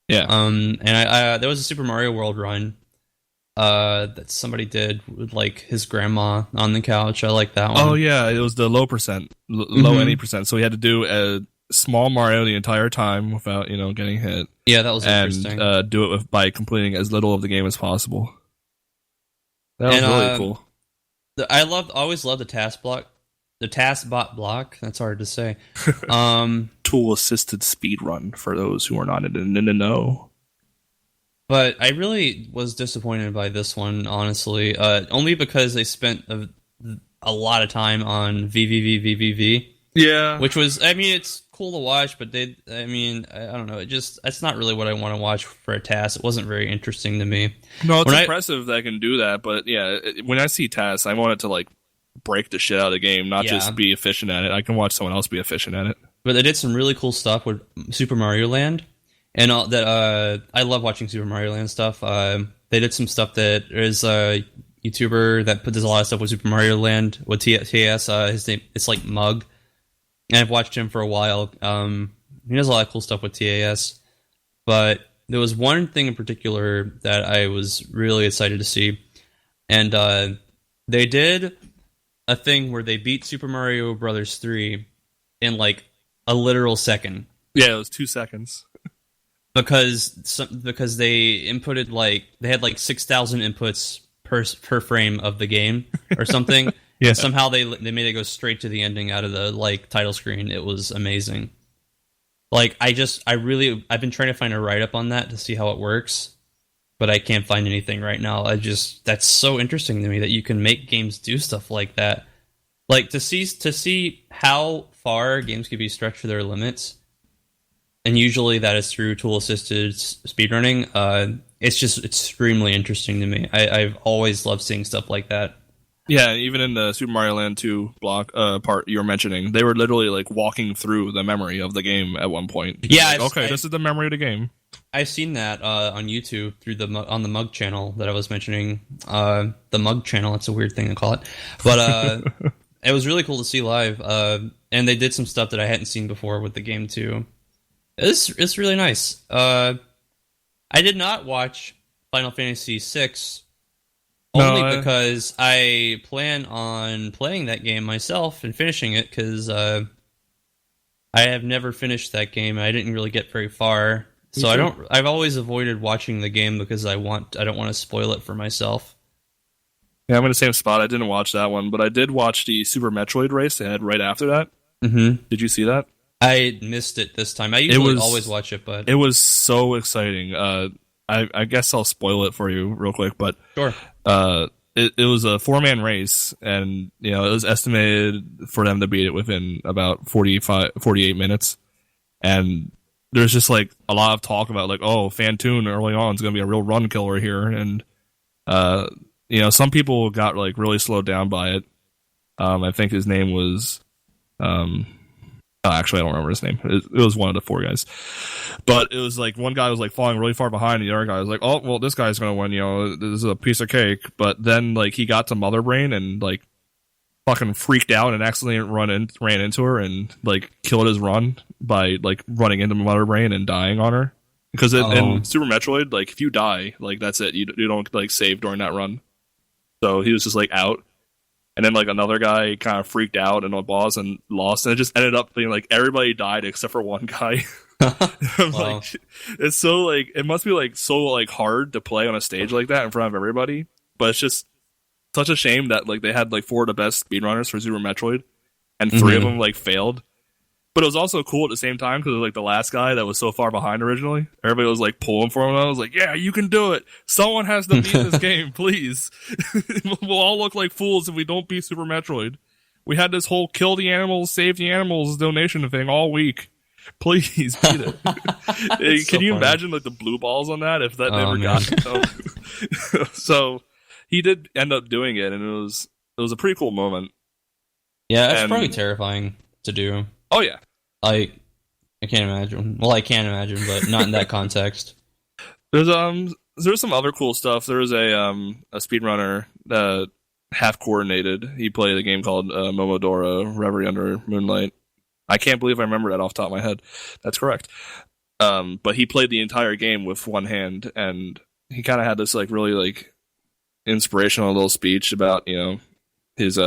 Yeah. And I there was a Super Mario World run that somebody did with like his grandma on the couch. I like that one. Oh yeah, it was the low any percent. So he had to do a small Mario the entire time without getting hit. Yeah, that was interesting. And do it by completing as little of the game as possible. That was really cool. I always loved the task block. The taskbot block. That's hard to say. Tool assisted speedrun for those who are not in the know. But I really was disappointed by this one, honestly. Only because they spent a lot of time on VVV. Yeah. Which was, it's cool to watch, but I don't know. It's not really what I want to watch for a task. It wasn't very interesting to me. No, it's impressive that I can do that, but yeah, when I see tasks, I want it to break the shit out of the game, not just be efficient at it. I can watch someone else be efficient at it. But they did some really cool stuff with Super Mario Land, and I love watching Super Mario Land stuff. They did some stuff that is a YouTuber that does a lot of stuff with Super Mario Land with TS. His name, it's like Mug, and I've watched him for a while. He does a lot of cool stuff with TAS. but there was one thing in particular that I was really excited to see, and they did a thing where they beat Super Mario Brothers 3 in like a literal second. Yeah, it was 2 seconds. Because they inputted they had 6,000 inputs per frame of the game or something. Yeah. And somehow they made it go straight to the ending out of the title screen. It was amazing. I've been trying to find a write up on that to see how it works, but I can't find anything right now. That's so interesting to me that you can make games do stuff like that. Like to see how far games can be stretched to their limits. And usually that is through tool-assisted speedrunning. It's just extremely interesting to me. I've always loved seeing stuff like that. Yeah, even in the Super Mario Land 2 block part you were mentioning, they were literally walking through the memory of the game at one point. Yeah, this is the memory of the game. I've seen that on YouTube through on the Mug channel that I was mentioning. The Mug channel, it's a weird thing to call it, but it was really cool to see live. And they did some stuff that I hadn't seen before with the game too. It's really nice. I did not watch Final Fantasy VI only because I plan on playing that game myself and finishing it because I have never finished that game. I didn't really get very far, so I've always avoided watching the game because I don't want to spoil it for myself. Yeah, I'm in the same spot. I didn't watch that one, but I did watch the Super Metroid race they had right after that. Mm-hmm. Did you see that? I missed it this time. I usually always watch it, but it was so exciting. I guess I'll spoil it for you real quick, but sure. It was a 4-man race, and it was estimated for them to beat it within about 48 minutes. And there's just a lot of talk about Fantoon early on is going to be a real run killer here, and some people got really slowed down by it. I think his name was actually, I don't remember his name. It was one of the 4 guys. But it was one guy was falling really far behind, and the other guy was like, oh, well, this guy's going to win, this is a piece of cake. But then, he got to Mother Brain and, fucking freaked out and accidentally ran into her and, killed his run by, running into Mother Brain and dying on her. Because in Super Metroid, if you die, that's it. You don't, save during that run. So he was just, out. And then another guy kind of freaked out in a boss and lost, and it just ended up being everybody died except for one guy. Wow. It's so it must be so hard to play on a stage like that in front of everybody. But it's just such a shame that they had 4 of the best speedrunners for Super Metroid, and 3 of them failed. But it was also cool at the same time because it was the last guy that was so far behind originally. Everybody was pulling for him. And I was like, yeah, you can do it. Someone has to beat this game, please. We'll all look like fools if we don't beat Super Metroid. We had this whole kill the animals, save the animals donation thing all week. Please beat it. Can you imagine the blue balls on that if that never got So he did end up doing it, and it was a pretty cool moment. Yeah, that's probably terrifying to do. Oh yeah. I can't imagine. Well, I can imagine, but not in that context. There's some other cool stuff. There was a speedrunner that half coordinated. He played a game called Momodora Reverie Under Moonlight. I can't believe I remember that off the top of my head. That's correct. But he played the entire game with one hand, and he kind of had this really inspirational little speech about his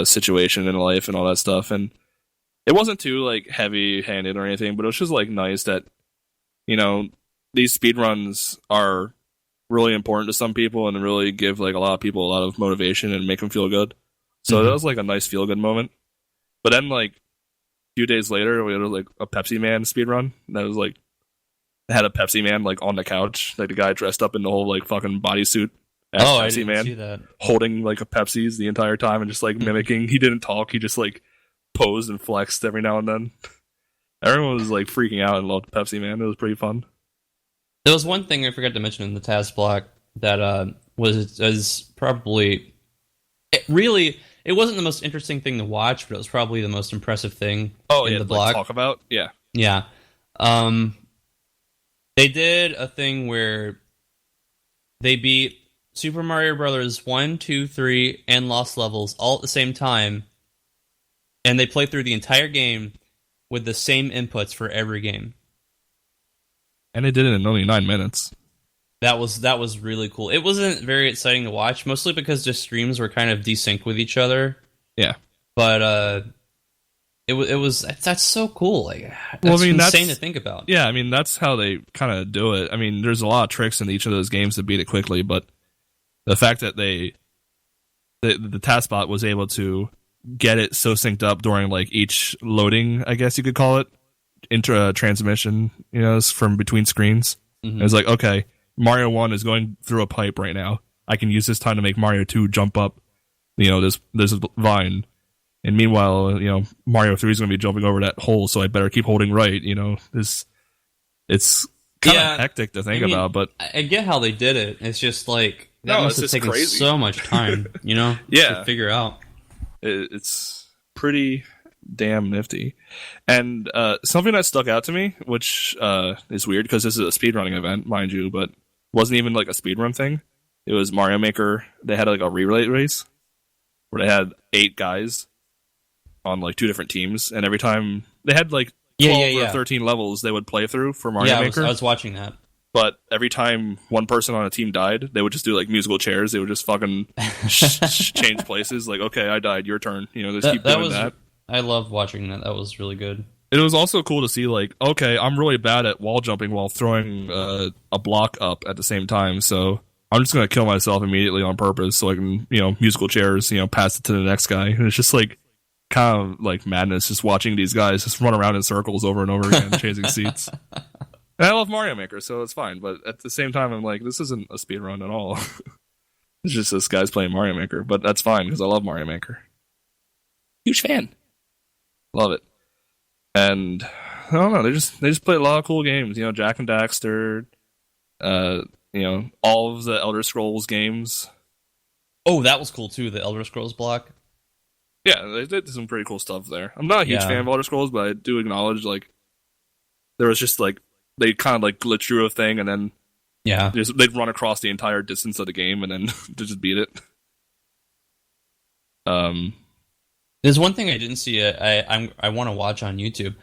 situation in life and all that stuff. And it wasn't too heavy-handed or anything, but it was just nice that these speedruns are really important to some people and really give a lot of people a lot of motivation and make them feel good. So that was a nice feel-good moment. But then a few days later, we had a Pepsi Man speedrun that was had a Pepsi Man on the couch, the guy dressed up in the whole fucking bodysuit. Pepsi I didn't Man, see that. Holding a Pepsi's the entire time and just mimicking. He didn't talk. He just posed and flexed every now and then. Everyone was freaking out and loved Pepsi Man. It was pretty fun. There was one thing I forgot to mention in the task block that was probably it wasn't the most interesting thing to watch, but it was probably the most impressive thing in the block. Talk about yeah. They did a thing where they beat Super Mario Brothers 1, 2, 3, and Lost Levels all at the same time, and they played through the entire game with the same inputs for every game. And they did it in only 9 minutes. That was really cool. It wasn't very exciting to watch, mostly because the streams were kind of desynced with each other. Yeah. But that's so cool. Like, that's insane to think about. Yeah, I mean, that's how they kind of do it. I mean, there's a lot of tricks in each of those games to beat it quickly, but the fact that the taskbot was able to get it so synced up during like each loading, I guess you could call it, transmission, from between screens. Mm-hmm. It was like, okay, Mario 1 is going through a pipe right now. I can use this time to make Mario 2 jump up, this vine. And meanwhile, Mario 3 is going to be jumping over that hole, so I better keep holding right. It's kind of hectic to think about, but I get how they did it. It's just like that must have taken so much time, to figure out. It's pretty damn nifty. And something that stuck out to me, which is weird because this is a speedrunning event, mind you, but wasn't even like a speedrun thing. It was Mario Maker. They had like a relay race where they had 8 guys on like 2 different teams, and every time they had like 12 or 13 levels they would play through for Mario Maker. I was watching that. But every time one person on a team died, they would just do like musical chairs. They would just fucking change places. Like, okay, I died, your turn. Just keep doing that. I loved watching that. That was really good. It was also cool to see, like, okay, I'm really bad at wall jumping while throwing a block up at the same time, so I'm just going to kill myself immediately on purpose so I can, musical chairs, pass it to the next guy. And it's just, like, kind of like madness just watching these guys just run around in circles over and over again, chasing seats. And I love Mario Maker, so it's fine. But at the same time, I'm like, this isn't a speedrun at all. It's just this guy's playing Mario Maker. But that's fine, because I love Mario Maker. Huge fan. Love it. And I don't know, they just play a lot of cool games. Jack and Daxter, all of the Elder Scrolls games. Oh, that was cool too, the Elder Scrolls block. Yeah, they did some pretty cool stuff there. I'm not a huge fan of Elder Scrolls, but I do acknowledge, like, there was just, like, they kind of, like, glitch through a thing, and then they'd run across the entire distance of the game, and then just beat it. There's one thing I didn't see. I want to watch on YouTube.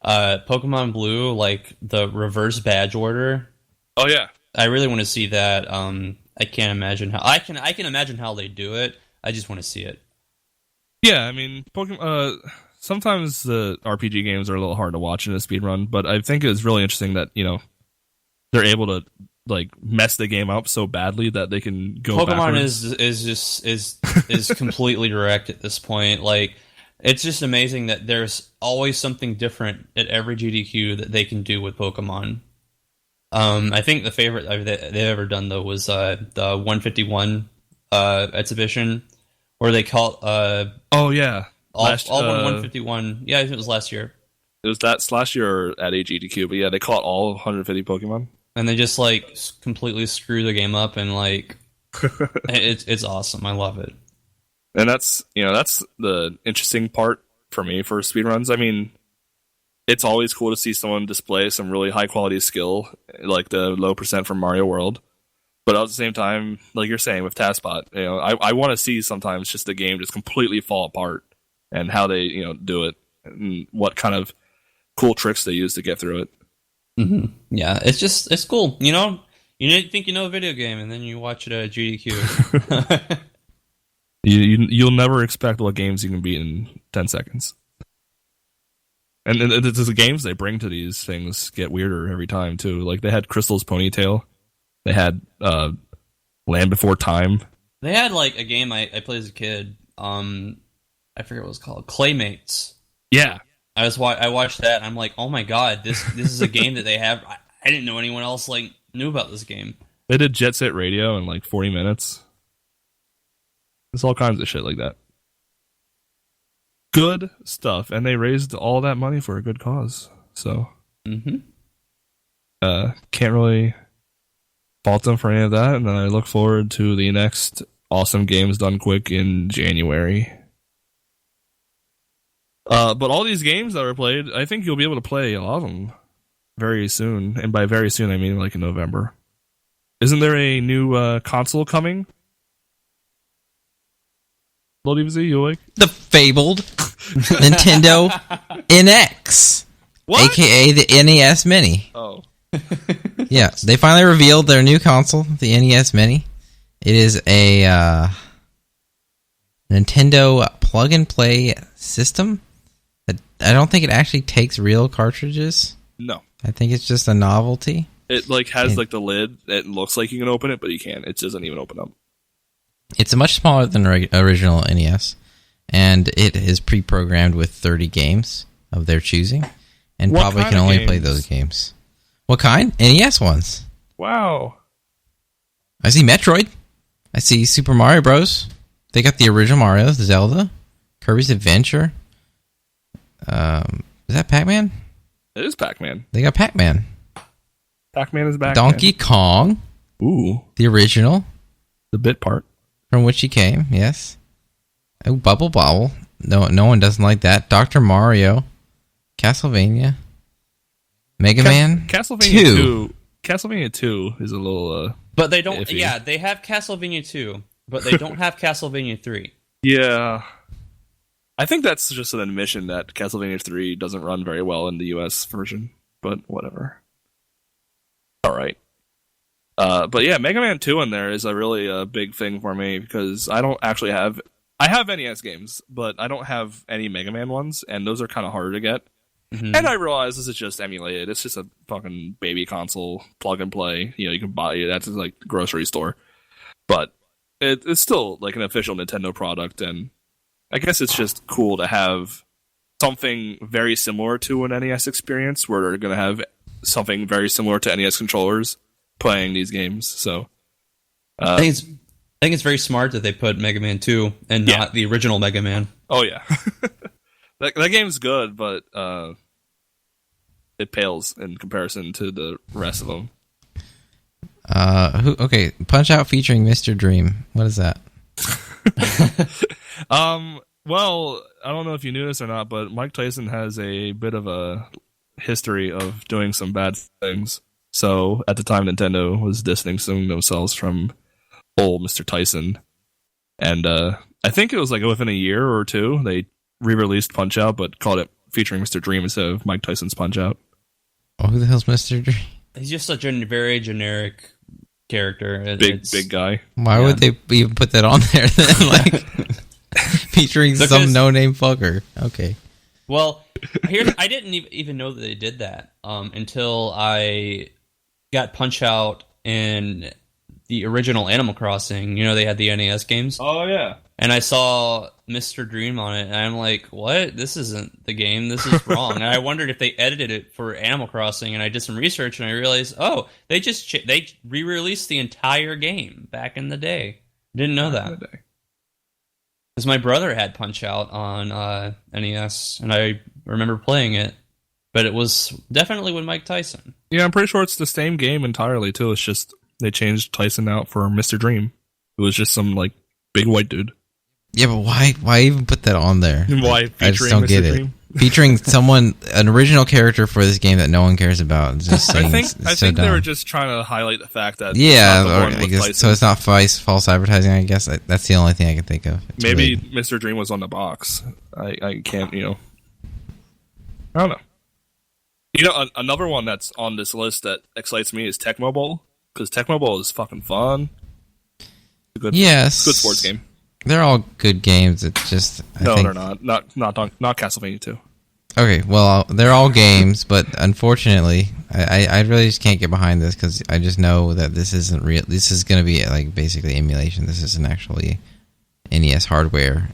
Pokemon Blue, like the reverse badge order. Oh yeah, I really want to see that. I can't imagine how I can imagine how they do it. I just want to see it. Yeah, I mean, Pokemon. Sometimes the RPG games are a little hard to watch in a speedrun, but I think it's really interesting that they're able to like mess the game up so badly that they can go. Pokemon backwards. is completely direct at this point. Like, it's just amazing that there's always something different at every GDQ that they can do with Pokemon. I think the favorite they've ever done though was the 151 exhibition where they call oh yeah all 151. Yeah, I think it was last year. It was that last year at AGDQ, but yeah, they caught all 150 Pokemon. And they just like completely screw the game up, and like it's awesome. I love it. And that's the interesting part for me for speedruns. I mean, it's always cool to see someone display some really high quality skill, like the low percent from Mario World. But at the same time, like you're saying with TaskBot, I want to see sometimes just the game just completely fall apart and how they do it and what kind of cool tricks they use to get through it. Mm-hmm. Yeah, it's cool. You think a video game, and then you watch it at GDQ. You'll never expect what games you can beat in 10 seconds. And the games they bring to these things get weirder every time too. Like they had Crystal's Ponytail, they had Land Before Time. They had like a game I played as a kid. I forget what it was called. Claymates. Yeah. I watched that and I'm like, oh my god, this is a game that they have. I didn't know anyone else like knew about this game. They did Jet Set Radio in like 40 minutes. There's all kinds of shit like that. Good stuff, and they raised all that money for a good cause. So, can't really fault them for any of that. And then I look forward to the next awesome games done quick in January. But all these games that were played, I think you'll be able to play a lot of them very soon. And by very soon, I mean like in November. Isn't there a new console coming? loldbz, you like? The fabled Nintendo NX. What? AKA the NES Mini. Oh. Yeah, they finally revealed their new console, the NES Mini. It is a Nintendo plug-and-play system. I don't think it actually takes real cartridges. No. I think it's just a novelty. It has the lid. It looks like you can open it, but you can't. It doesn't even open up. It's much smaller than the original NES, and it is pre-programmed with 30 games of their choosing, and What probably kind can of only games? play those games. What kind? NES ones. Wow. I see Metroid. I see Super Mario Bros. They got the original Mario, Zelda, Kirby's Adventure. Is that Pac-Man? It is Pac-Man. They got Pac-Man. Pac-Man is back. Donkey Kong, Ooh. the original, The bit part. from which he came, yes. Oh, Bubble Bobble. No one doesn't like that. Dr. Mario, Castlevania, Mega Man Castlevania 2. 2. Castlevania 2 is a little But they don't. Iffy. Yeah, they have Castlevania 2, but they don't have Castlevania 3. yeah. I think that's just an admission that Castlevania 3 doesn't run very well in the US version, but whatever. All right. But yeah, Mega Man 2 in there is a really big thing for me because I don't actually have... I have NES games, but I don't have any Mega Man ones, and those are kind of harder to get. Mhm. And I realize this is just emulated. It's just a fucking baby console, plug and play. You can buy it. That's like the grocery store. But it's still like an official Nintendo product, and I guess it's just cool to have something very similar to an NES experience where they're going to have something very similar to NES controllers playing these games. So I think it's very smart that they put Mega Man 2 and not the original Mega Man. oh yeah. that game's good, but it pales in comparison to the rest of them. Okay, Punch-Out featuring Mr. Dream. What is that? Well, I don't know if you knew this or not, but Mike Tyson has a bit of a history of doing some bad things. So at the time, Nintendo was distancing themselves from old Mr. Tyson. And I think it was like within a year or two, they re-released Punch-Out, but called it featuring Mr. Dream instead of Mike Tyson's Punch-Out. Oh, who the hell's Mr. Dream? He's just such a very generic character. Big guy. Why would they even put that on there then? Like, featuring some no-name fucker. Okay. Well, I didn't even know that they did that until I got Punch-Out in the original Animal Crossing. They had the NES games. Oh, yeah. And I saw Mr. Dream on it, and I'm like, what? This isn't the game. This is wrong. And I wondered if they edited it for Animal Crossing, and I did some research, and I realized, oh, they just they re-released the entire game back in the day. Didn't know that. Because my brother had Punch-Out on NES, and I remember playing it, but it was definitely with Mike Tyson. Yeah, I'm pretty sure it's the same game entirely, too. It's just they changed Tyson out for Mr. Dream, who was just some, like, big white dude. Yeah, but why even put that on there? Why? I just don't get it. Featuring an original character for this game that no one cares about. Just I think they were just trying to highlight the fact that I guess so. It's not false advertising. I guess that's the only thing I can think of. Maybe Mr. Dream was on the box. I can't. I don't know. Another one that's on this list that excites me is Tecmo Bowl, because Tecmo Bowl is fucking fun. Good sports game. They're all good games. It's just they're not. Not Castlevania 2. Okay, well, they're all games, but unfortunately, I really just can't get behind this because I just know that this isn't real. This is going to be like basically emulation. This isn't actually NES hardware.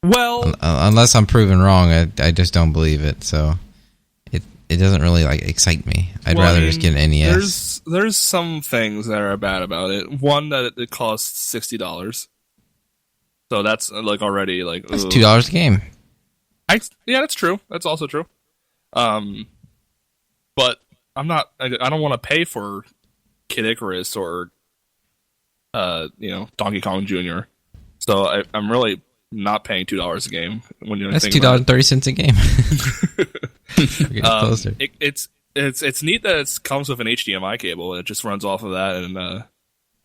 Well, unless I'm proven wrong, I just don't believe it. So it doesn't really like excite me. I'd rather just get an NES. There's some things that are bad about it. One, that it costs $60. So that's like already like that's $2 a game. Yeah, that's true. That's also true. But I'm not. I don't want to pay for Kid Icarus or Donkey Kong Jr. So I'm really not paying $2 a game when you're. That's $2.30 a game. We're getting closer. It's neat that it comes with an HDMI cable and it just runs off of that and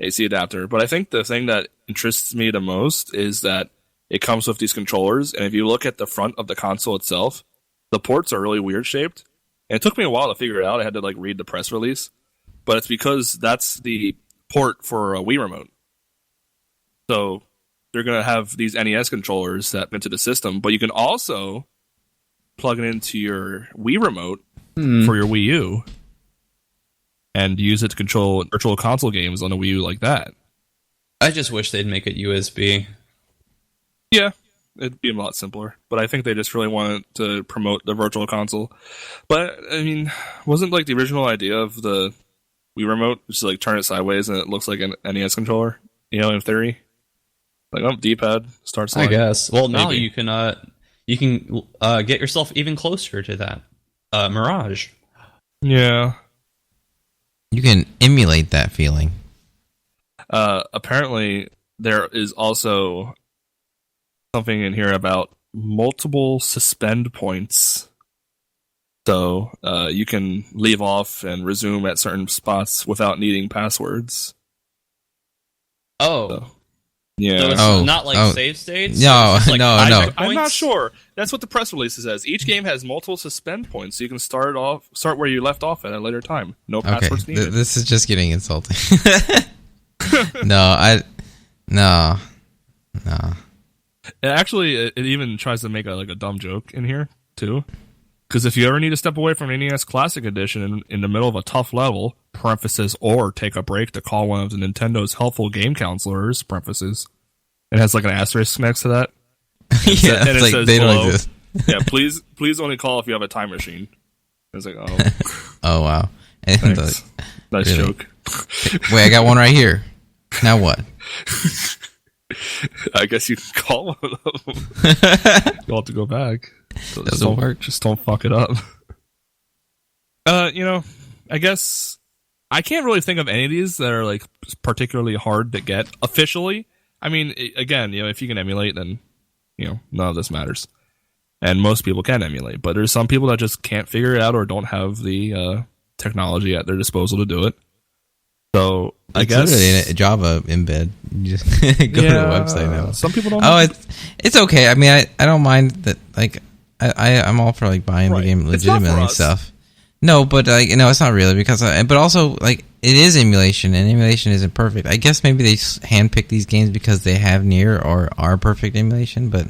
AC adapter. But I think the thing that interests me the most is that it comes with these controllers, and if you look at the front of the console itself, the ports are really weird shaped. And it took me a while to figure it out. I had to like read the press release, but it's because that's the port for a Wii remote. So they're going to have these NES controllers that into the system, but you can also plug it into your Wii remote for your Wii U and use it to control virtual console games on the Wii U like that. I just wish they'd make it USB. Yeah, it'd be a lot simpler, but I think they just really wanted to promote the virtual console. But I mean, wasn't like the original idea of the Wii remote just like turn it sideways and it looks like an NES controller? You know, in theory, like D-pad starts. I guess. Well, now you can get yourself even closer to that Mirage. Yeah, you can emulate that feeling. Apparently, there is also something in here about multiple suspend points. So you can leave off and resume at certain spots without needing passwords. Oh. So, yeah. So it's not like save states? No, like no. I'm not sure. That's what the press release says. Each game has multiple suspend points, so you can start where you left off at a later time. No passwords needed. This is just getting insulting. No. Actually, it even tries to make a dumb joke in here, too. Because if you ever need to step away from NES Classic Edition in the middle of a tough level, parenthesis, or take a break to call one of the Nintendo's helpful game counselors, parenthesis, it has like an asterisk next to that. Yeah, and it like says they below, don't exist. Yeah, please only call if you have a time machine. It's like, oh. Oh, wow. And Thanks. Nice really? joke. Wait, I got one right here. Now what? I guess you can call one of them. You'll have to go back. So Doesn't work. Just don't fuck it up. I guess I can't really think of any of these that are like particularly hard to get officially. I mean, again, if you can emulate, then none of this matters. And most people can emulate, but there's some people that just can't figure it out or don't have the technology at their disposal to do it. So I guess literally a Java embed. You just go to the website now. Some people don't. Oh, it's okay. I mean, I don't mind that. Like, I'm all for like buying the game legitimately and stuff. No, but it's not really because. But also, like, it is emulation, and emulation isn't perfect. I guess maybe they handpick these games because they have near or are perfect emulation, but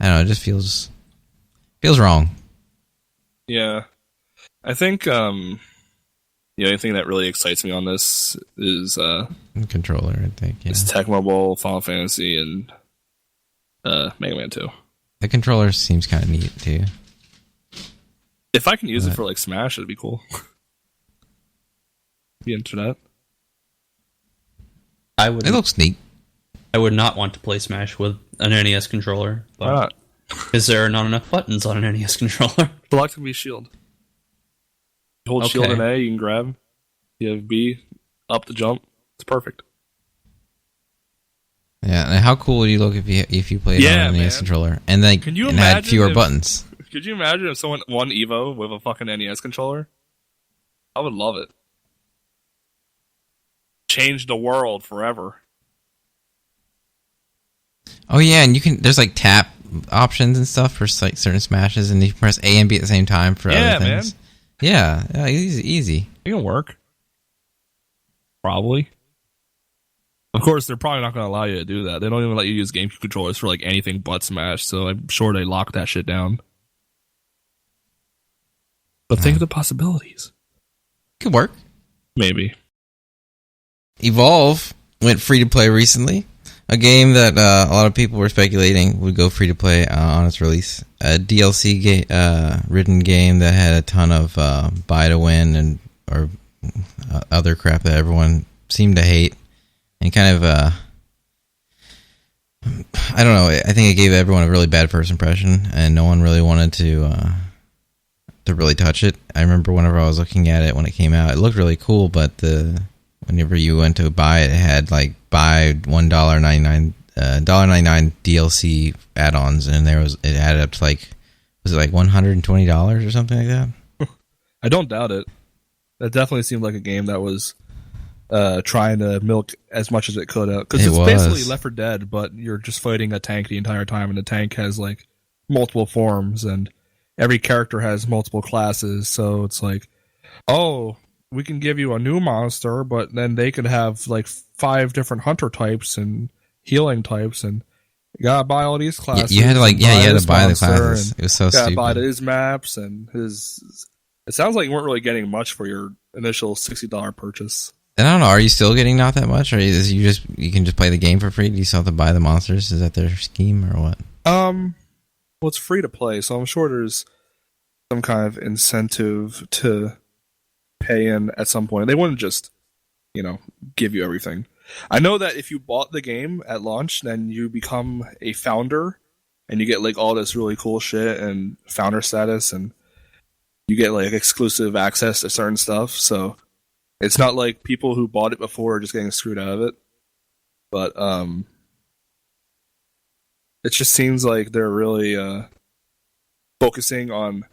I don't know. It just feels wrong. Yeah, I think the only thing that really excites me on this is controller. I think it's Tecmo Bowl, Final Fantasy, and Mega Man 2. The controller seems kind of neat too. If I can use it for like Smash, it'd be cool. The internet. It looks neat. I would not want to play Smash with an NES controller. Why not? Because there are not enough buttons on an NES controller. Select can be shield. You hold shield and A, you can grab. You have B, up the jump. It's perfect. Yeah, and how cool would you look if you played on an NES controller and then had fewer buttons? Could you imagine if someone won EVO with a fucking NES controller? I would love it. Change the world forever. Oh yeah, and there's like tap options and stuff for like certain smashes, and you can press A and B at the same time for other things. Man. Yeah, easy. It can work. Probably. Of course, they're probably not going to allow you to do that. They don't even let you use GameCube controllers for like anything but Smash, so I'm sure they lock that shit down. But think of the possibilities. Could work. Maybe. Evolve went free to play recently. A game that a lot of people were speculating would go free to play on its release. A DLC written game that had a ton of buy to win or other crap that everyone seemed to hate. And kind of, I don't know, I think it gave everyone a really bad first impression, and no one really wanted to really touch it. I remember whenever I was looking at it when it came out, it looked really cool, but whenever you went to buy it, it had like buy $1.99 DLC add-ons, and it added up to like, was it like $120 or something like that? I don't doubt it. That definitely seemed like a game that was trying to milk as much as it could out, because it's basically Left 4 Dead, but you're just fighting a tank the entire time, and the tank has like multiple forms, and every character has multiple classes, so it's like, oh, we can give you a new monster, but then they could have like 5 different hunter types and healing types, and you gotta buy all these classes. You had to you had to buy the classes. It was so stupid. Gotta buy his maps and his. It sounds like you weren't really getting much for your initial $60 purchase. And I don't know. Are you still getting not that much, or is you can just play the game for free? Do you still have to buy the monsters? Is that their scheme or what? Well, it's free to play, so I'm sure there's some kind of incentive to pay in at some point. They wouldn't just, give you everything. I know that if you bought the game at launch, then you become a founder, and you get like all this really cool shit and founder status, and you get like exclusive access to certain stuff. So it's not like people who bought it before are just getting screwed out of it. But it just seems like they're really focusing on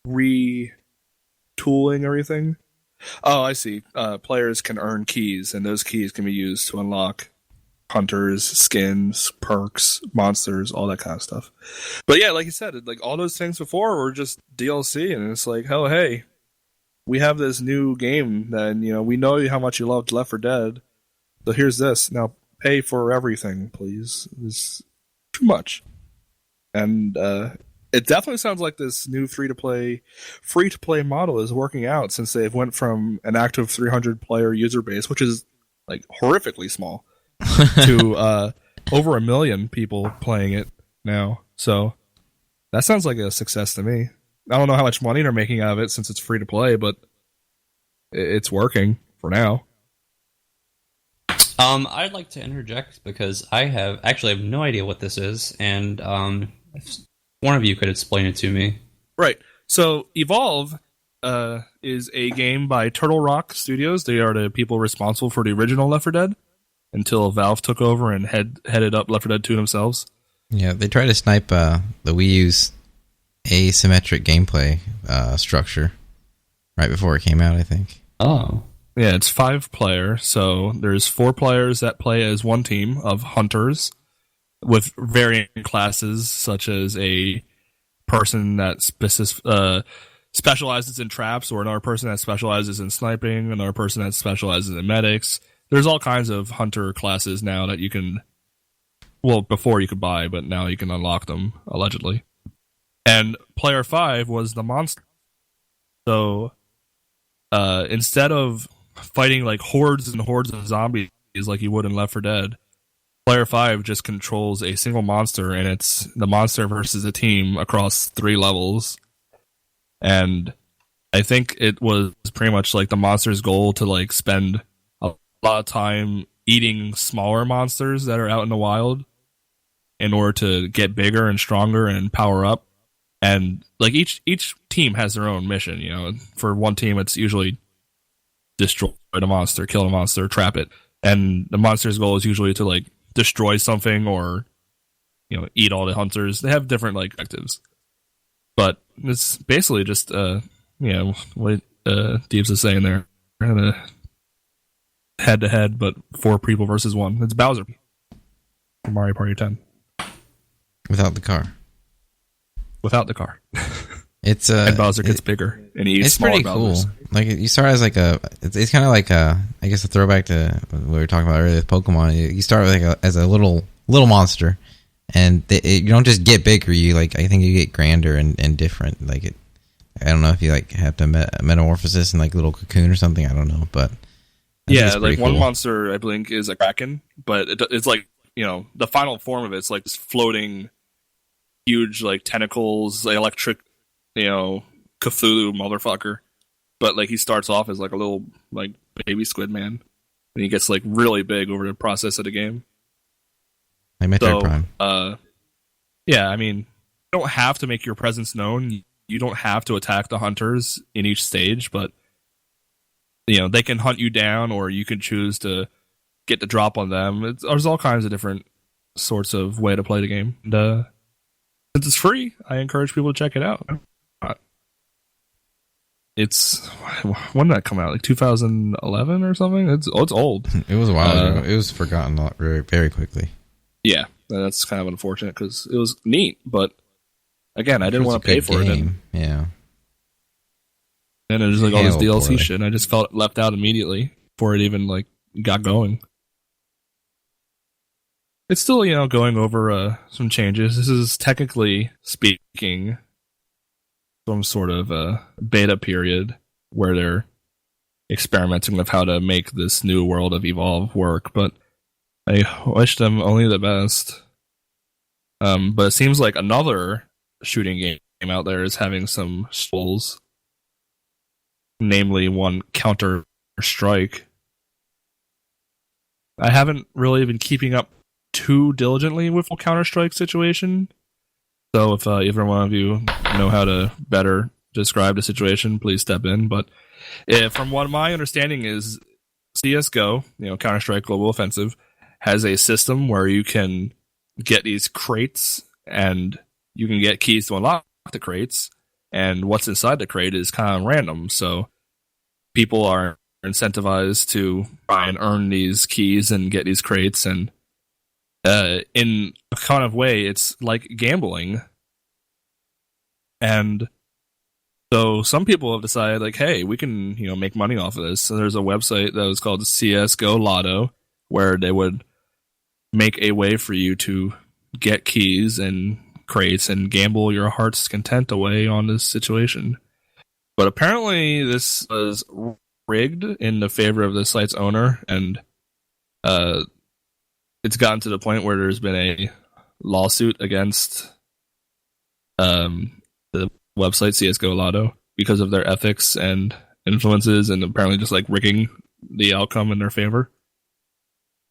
retooling everything. Oh, I see. Players can earn keys, and those keys can be used to unlock hunters, skins, perks, monsters, all that kind of stuff. But yeah, like you said, like all those things before were just DLC, and it's like, oh, hey, we have this new game that, we know how much you loved Left 4 Dead, so here's this. Now pay for everything, please. It's too much. And it definitely sounds like this new free-to-play model is working out, since they've went from an active 300-player user base, which is like horrifically small, to over 1 million people playing it now. So that sounds like a success to me. I don't know how much money they're making out of it since it's free to play, but it's working for now. I'd like to interject because I have no idea what this is, and if one of you could explain it to me. Right. So Evolve is a game by Turtle Rock Studios. They are the people responsible for the original Left 4 Dead until Valve took over and headed up Left 4 Dead 2 themselves. Yeah, they tried to snipe the Wii U's asymmetric gameplay structure right before it came out, I think. Oh. Yeah, it's 5-player, so there's 4 players that play as one team of hunters with varying classes, such as a person that specializes in traps, or another person that specializes in sniping, another person that specializes in medics. There's all kinds of hunter classes now that you can, well, before you could buy, but now you can unlock them, allegedly. And player 5 was the monster. So instead of fighting like hordes and hordes of zombies like you would in Left 4 Dead, player 5 just controls a single monster, and it's the monster versus a team across 3 levels. And I think it was pretty much like the monster's goal to like spend a lot of time eating smaller monsters that are out in the wild in order to get bigger and stronger and power up. And like each team has their own mission, For one team, it's usually destroy a monster, kill a monster, trap it. And the monster's goal is usually to like destroy something or, eat all the hunters. They have different like objectives. But it's basically just, what Deebs is saying there. Head to head, but 4 people versus 1. It's Bowser from Mario Party 10. Without the car. Without the car. It's and Bowser gets bigger, and he eats it's smaller pretty Bowsers. Cool. Like you start as like it's kind of like I guess a throwback to what we were talking about earlier with Pokemon. You start with as a little monster, and you don't just get bigger. You I think you get grander and different. Like it, I don't know if you have to metamorphosis in like a little cocoon or something. I don't know, but yeah, like cool. One monster I believe is a kraken, but it's like the final form of it's like this floating, huge like tentacles, like electric, Cthulhu motherfucker. But like he starts off as like a little like baby squid man, and he gets like really big over the process of the game. Like Metroid Prime. Yeah, I mean, you don't have to make your presence known. You don't have to attack the hunters in each stage, but they can hunt you down, or you can choose to get the drop on them. There's all kinds of different sorts of way to play the game. And since it's free, I encourage people to check it out. It's when did that come out? Like 2011 or something? It's old. It was a while ago. It was forgotten very, very quickly. Yeah, that's kind of unfortunate because it was neat, but again, I didn't want to pay for it. And, yeah. And it was like all this DLC shit, and I just felt left out immediately before it even like got going. It's still, going over some changes. This is technically speaking some sort of a beta period where they're experimenting with how to make this new world of Evolve work, but I wish them only the best. But it seems like another shooting game out there is having some stalls, namely one Counter-Strike. I haven't really been keeping up too diligently with the Counter-Strike situation, so if either one of you know how to better describe the situation, please step in. But from what my understanding is, CSGO, Counter-Strike Global Offensive, has a system where you can get these crates, and you can get keys to unlock the crates, and what's inside the crate is kind of random, so people are incentivized to try and earn these keys and get these crates, and in a kind of way, it's like gambling. And so some people have decided, like, hey, we can, make money off of this. So there's a website that was called CSGO Lotto, where they would make a way for you to get keys and crates and gamble your heart's content away on this situation. But apparently this was rigged in the favor of the site's owner, and it's gotten to the point where there's been a lawsuit against the website CSGO Lotto because of their ethics and influences, and apparently just like rigging the outcome in their favor.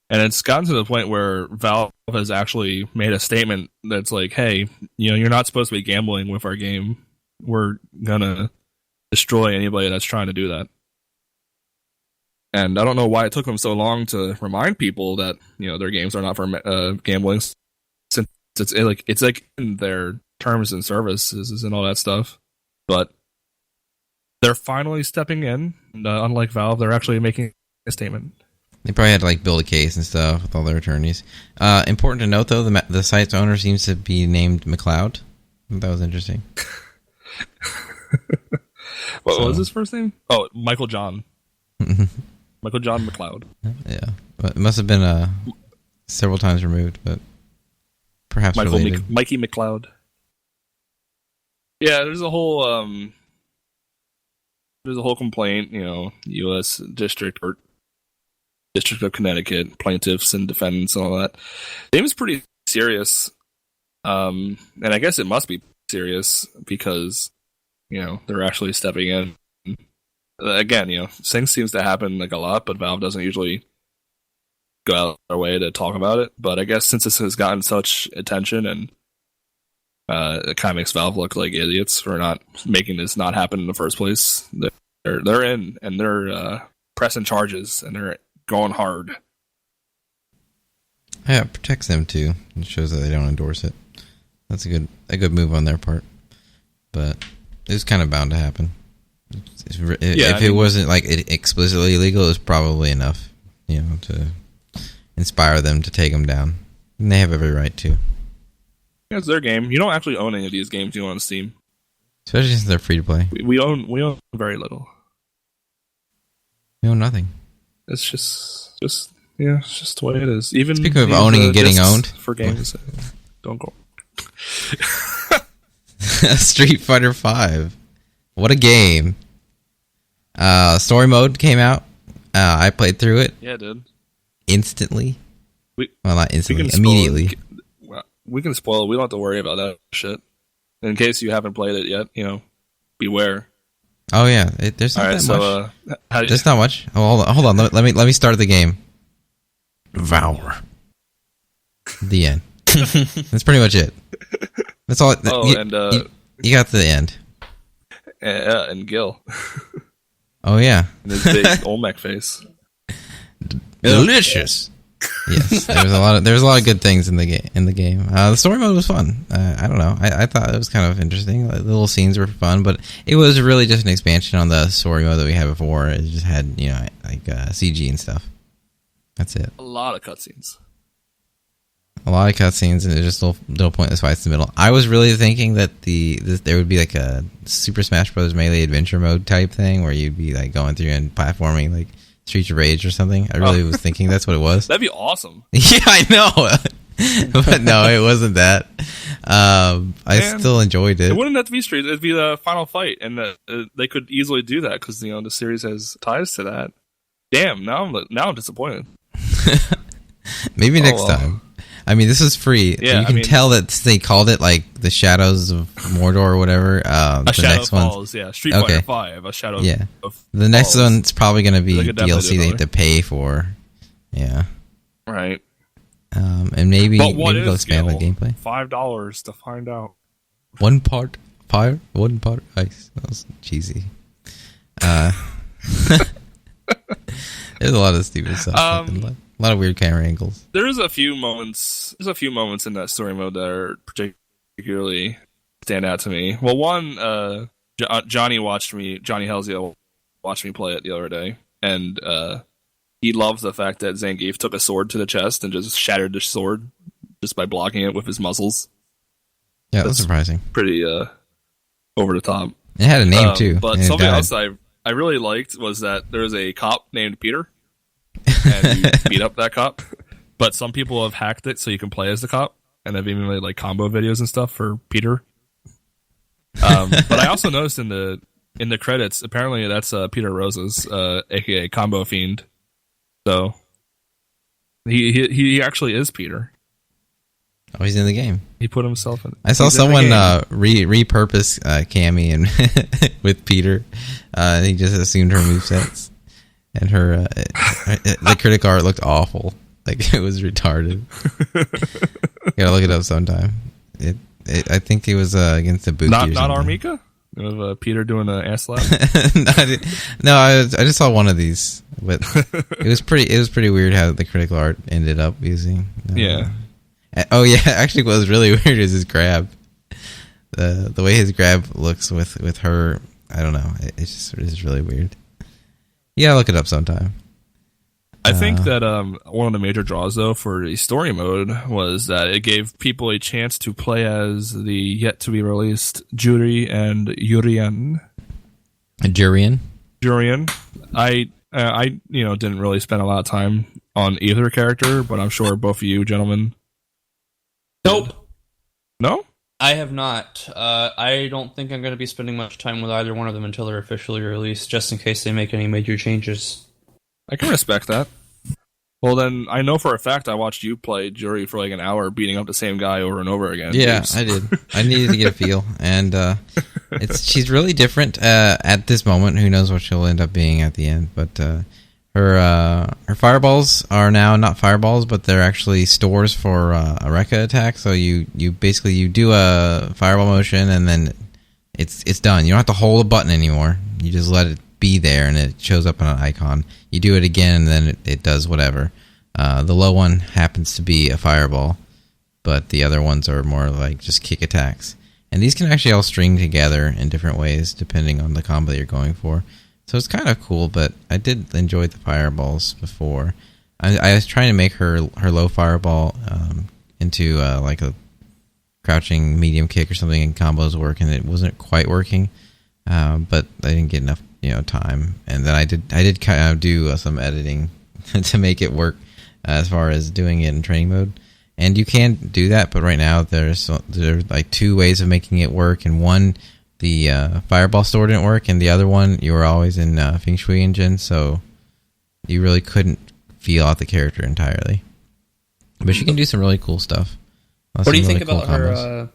And it's gotten to the point where Valve has actually made a statement that's like, hey, you're not supposed to be gambling with our game. We're gonna destroy anybody that's trying to do that. And I don't know why it took them so long to remind people that their games are not for gambling, since it's like in their terms and services and all that stuff. But they're finally stepping in, and unlike Valve, they're actually making a statement. They probably had to build a case and stuff with all their attorneys. Important to note, though, the site's owner seems to be named McLeod. That was interesting. What was his first name? Oh, Michael John. Michael John McLeod. Yeah. It must have been several times removed, but perhaps related. Mikey McLeod. Yeah, there's a whole complaint, U.S. District of Connecticut, plaintiffs and defendants and all that. The game is pretty serious. And I guess it must be serious because, they're actually stepping in. Again, things seems to happen a lot, but Valve doesn't usually go out of their way to talk about it. But I guess since this has gotten such attention, and it kind of makes Valve look like idiots for not making this not happen in the first place. They're in, and they're pressing charges, and they're going hard. Yeah, it protects them too. It shows that they don't endorse it. That's a good move on their part. But it's kind of bound to happen. If it wasn't explicitly illegal, it was probably enough, to inspire them to take them down. And they have every right to. Yeah, it's their game. You don't actually own any of these games you own on Steam, especially since they're free to play. We own very little. We own nothing. It's just it's just the way it is. Even speaking of owning and getting owned for games, don't go. Street Fighter V. What a game. Story mode came out. I played through it. Yeah, dude. Instantly. Not instantly. Immediately. We can spoil it. We don't have to worry about that shit. In case you haven't played it yet, beware. Oh, yeah. There's not that much. There's not much. Oh, hold on. Let me start the game. Devour. The end. That's pretty much it. That's all. You got the end. And Gil. Oh, yeah. And his big Olmec face. Delicious. Yes, there was a lot of good things in the game. The story mode was fun. I don't know. I thought it was kind of interesting. The little scenes were fun, but it was really just an expansion on the story mode that we had before. It just had CG and stuff. That's it. A lot of cutscenes. A lot of cutscenes and just little pointless fights in the middle. I was really thinking that there would be like a Super Smash Bros. Melee adventure mode type thing where you'd be like going through and platforming like Streets of Rage or something. I really was thinking that's what it was. That'd be awesome. Yeah, I know. But no, it wasn't that. I still enjoyed it. It wouldn't have to be Streets. It'd be the final fight, and they could easily do that because the series has ties to that. Damn, now I'm disappointed. Maybe next time. I mean, this is free. Yeah, you can tell that they called it like the Shadows of Mordor or whatever. A Shadow Falls, yeah. Street Fighter 5, a Shadow of the next Falls. one's probably going to be DLC they have to pay for. Yeah. Right. And maybe they'll expand the gameplay. $5 to find out. One part fire, one part ice. That was cheesy. There's a lot of stupid stuff. A lot of weird camera angles. There's a few moments in that story mode that are particularly stand out to me. Well, one, Johnny Halsey watched me play it the other day, and he loved the fact that Zangief took a sword to the chest and just shattered the sword just by blocking it with his muscles. Yeah, that's surprising. Pretty over the top. It had a name too. But something else I really liked was that there was a cop named Peter, and you beat up that cop. But some people have hacked it so you can play as the cop, and they've even made like combo videos and stuff for Peter. But I also noticed in the credits, apparently that's Peter Rose's, aka Combo Fiend. So he actually is Peter. Oh, he's in the game. He put himself in. I saw someone repurpose Cammy and with Peter. He just assumed her movesets, and her the critic art looked awful. Like it was retarded. You gotta look it up sometime. I think it was against the boot. Not Armika. Of Peter doing an ass slap. No, I just saw one of these, but it was pretty weird how the critical art ended up using. Yeah. Oh yeah, actually, what was really weird is his grab. The way his grab looks with her, I don't know. It's really weird. You gotta look it up sometime. I think that one of the major draws, though, for the story mode was that it gave people a chance to play as the yet-to-be-released Juri and Yurian. Jurian. I didn't really spend a lot of time on either character, but I'm sure both of you gentlemen... Nope. No? I have not. I don't think I'm going to be spending much time with either one of them until they're officially released, just in case they make any major changes. I can respect that. Well, then, I know for a fact I watched you play Juri for like an hour beating up the same guy over and over again. Yeah, I did. I needed to get a feel. And she's really different at this moment. Who knows what she'll end up being at the end. But her fireballs are now not fireballs, but they're actually stores for a Rekka attack. So you basically do a fireball motion and then it's done. You don't have to hold a button anymore. You just let it be there and it shows up on an icon. You do it again and then it does whatever. The low one happens to be a fireball, but the other ones are more like just kick attacks. And these can actually all string together in different ways depending on the combo that you're going for. So it's kind of cool, but I did enjoy the fireballs before. I was trying to make her low fireball into like a crouching medium kick or something, and combos work, and it wasn't quite working. But I didn't get enough time, and then I did kind of do some editing to make it work as far as doing it in training mode. And you can do that, but right now there's like two ways of making it work, and one, the fireball store didn't work, and the other one, you were always in Feng Shui Engine, so you really couldn't feel out the character entirely. But she can do some really cool stuff. What do you think about her?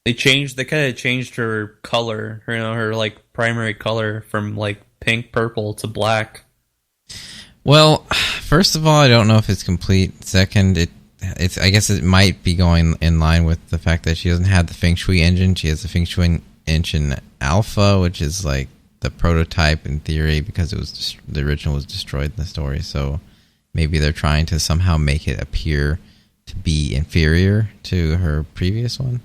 They kind of changed her color, her like primary color from like pink, purple to black. Well, first of all, I don't know if it's complete. Second, I guess it might be going in line with the fact that she doesn't have the Feng Shui engine. She has the Feng Shui engine Alpha, which is like the prototype in theory, because it was the original was destroyed in the story. So maybe they're trying to somehow make it appear to be inferior to her previous one.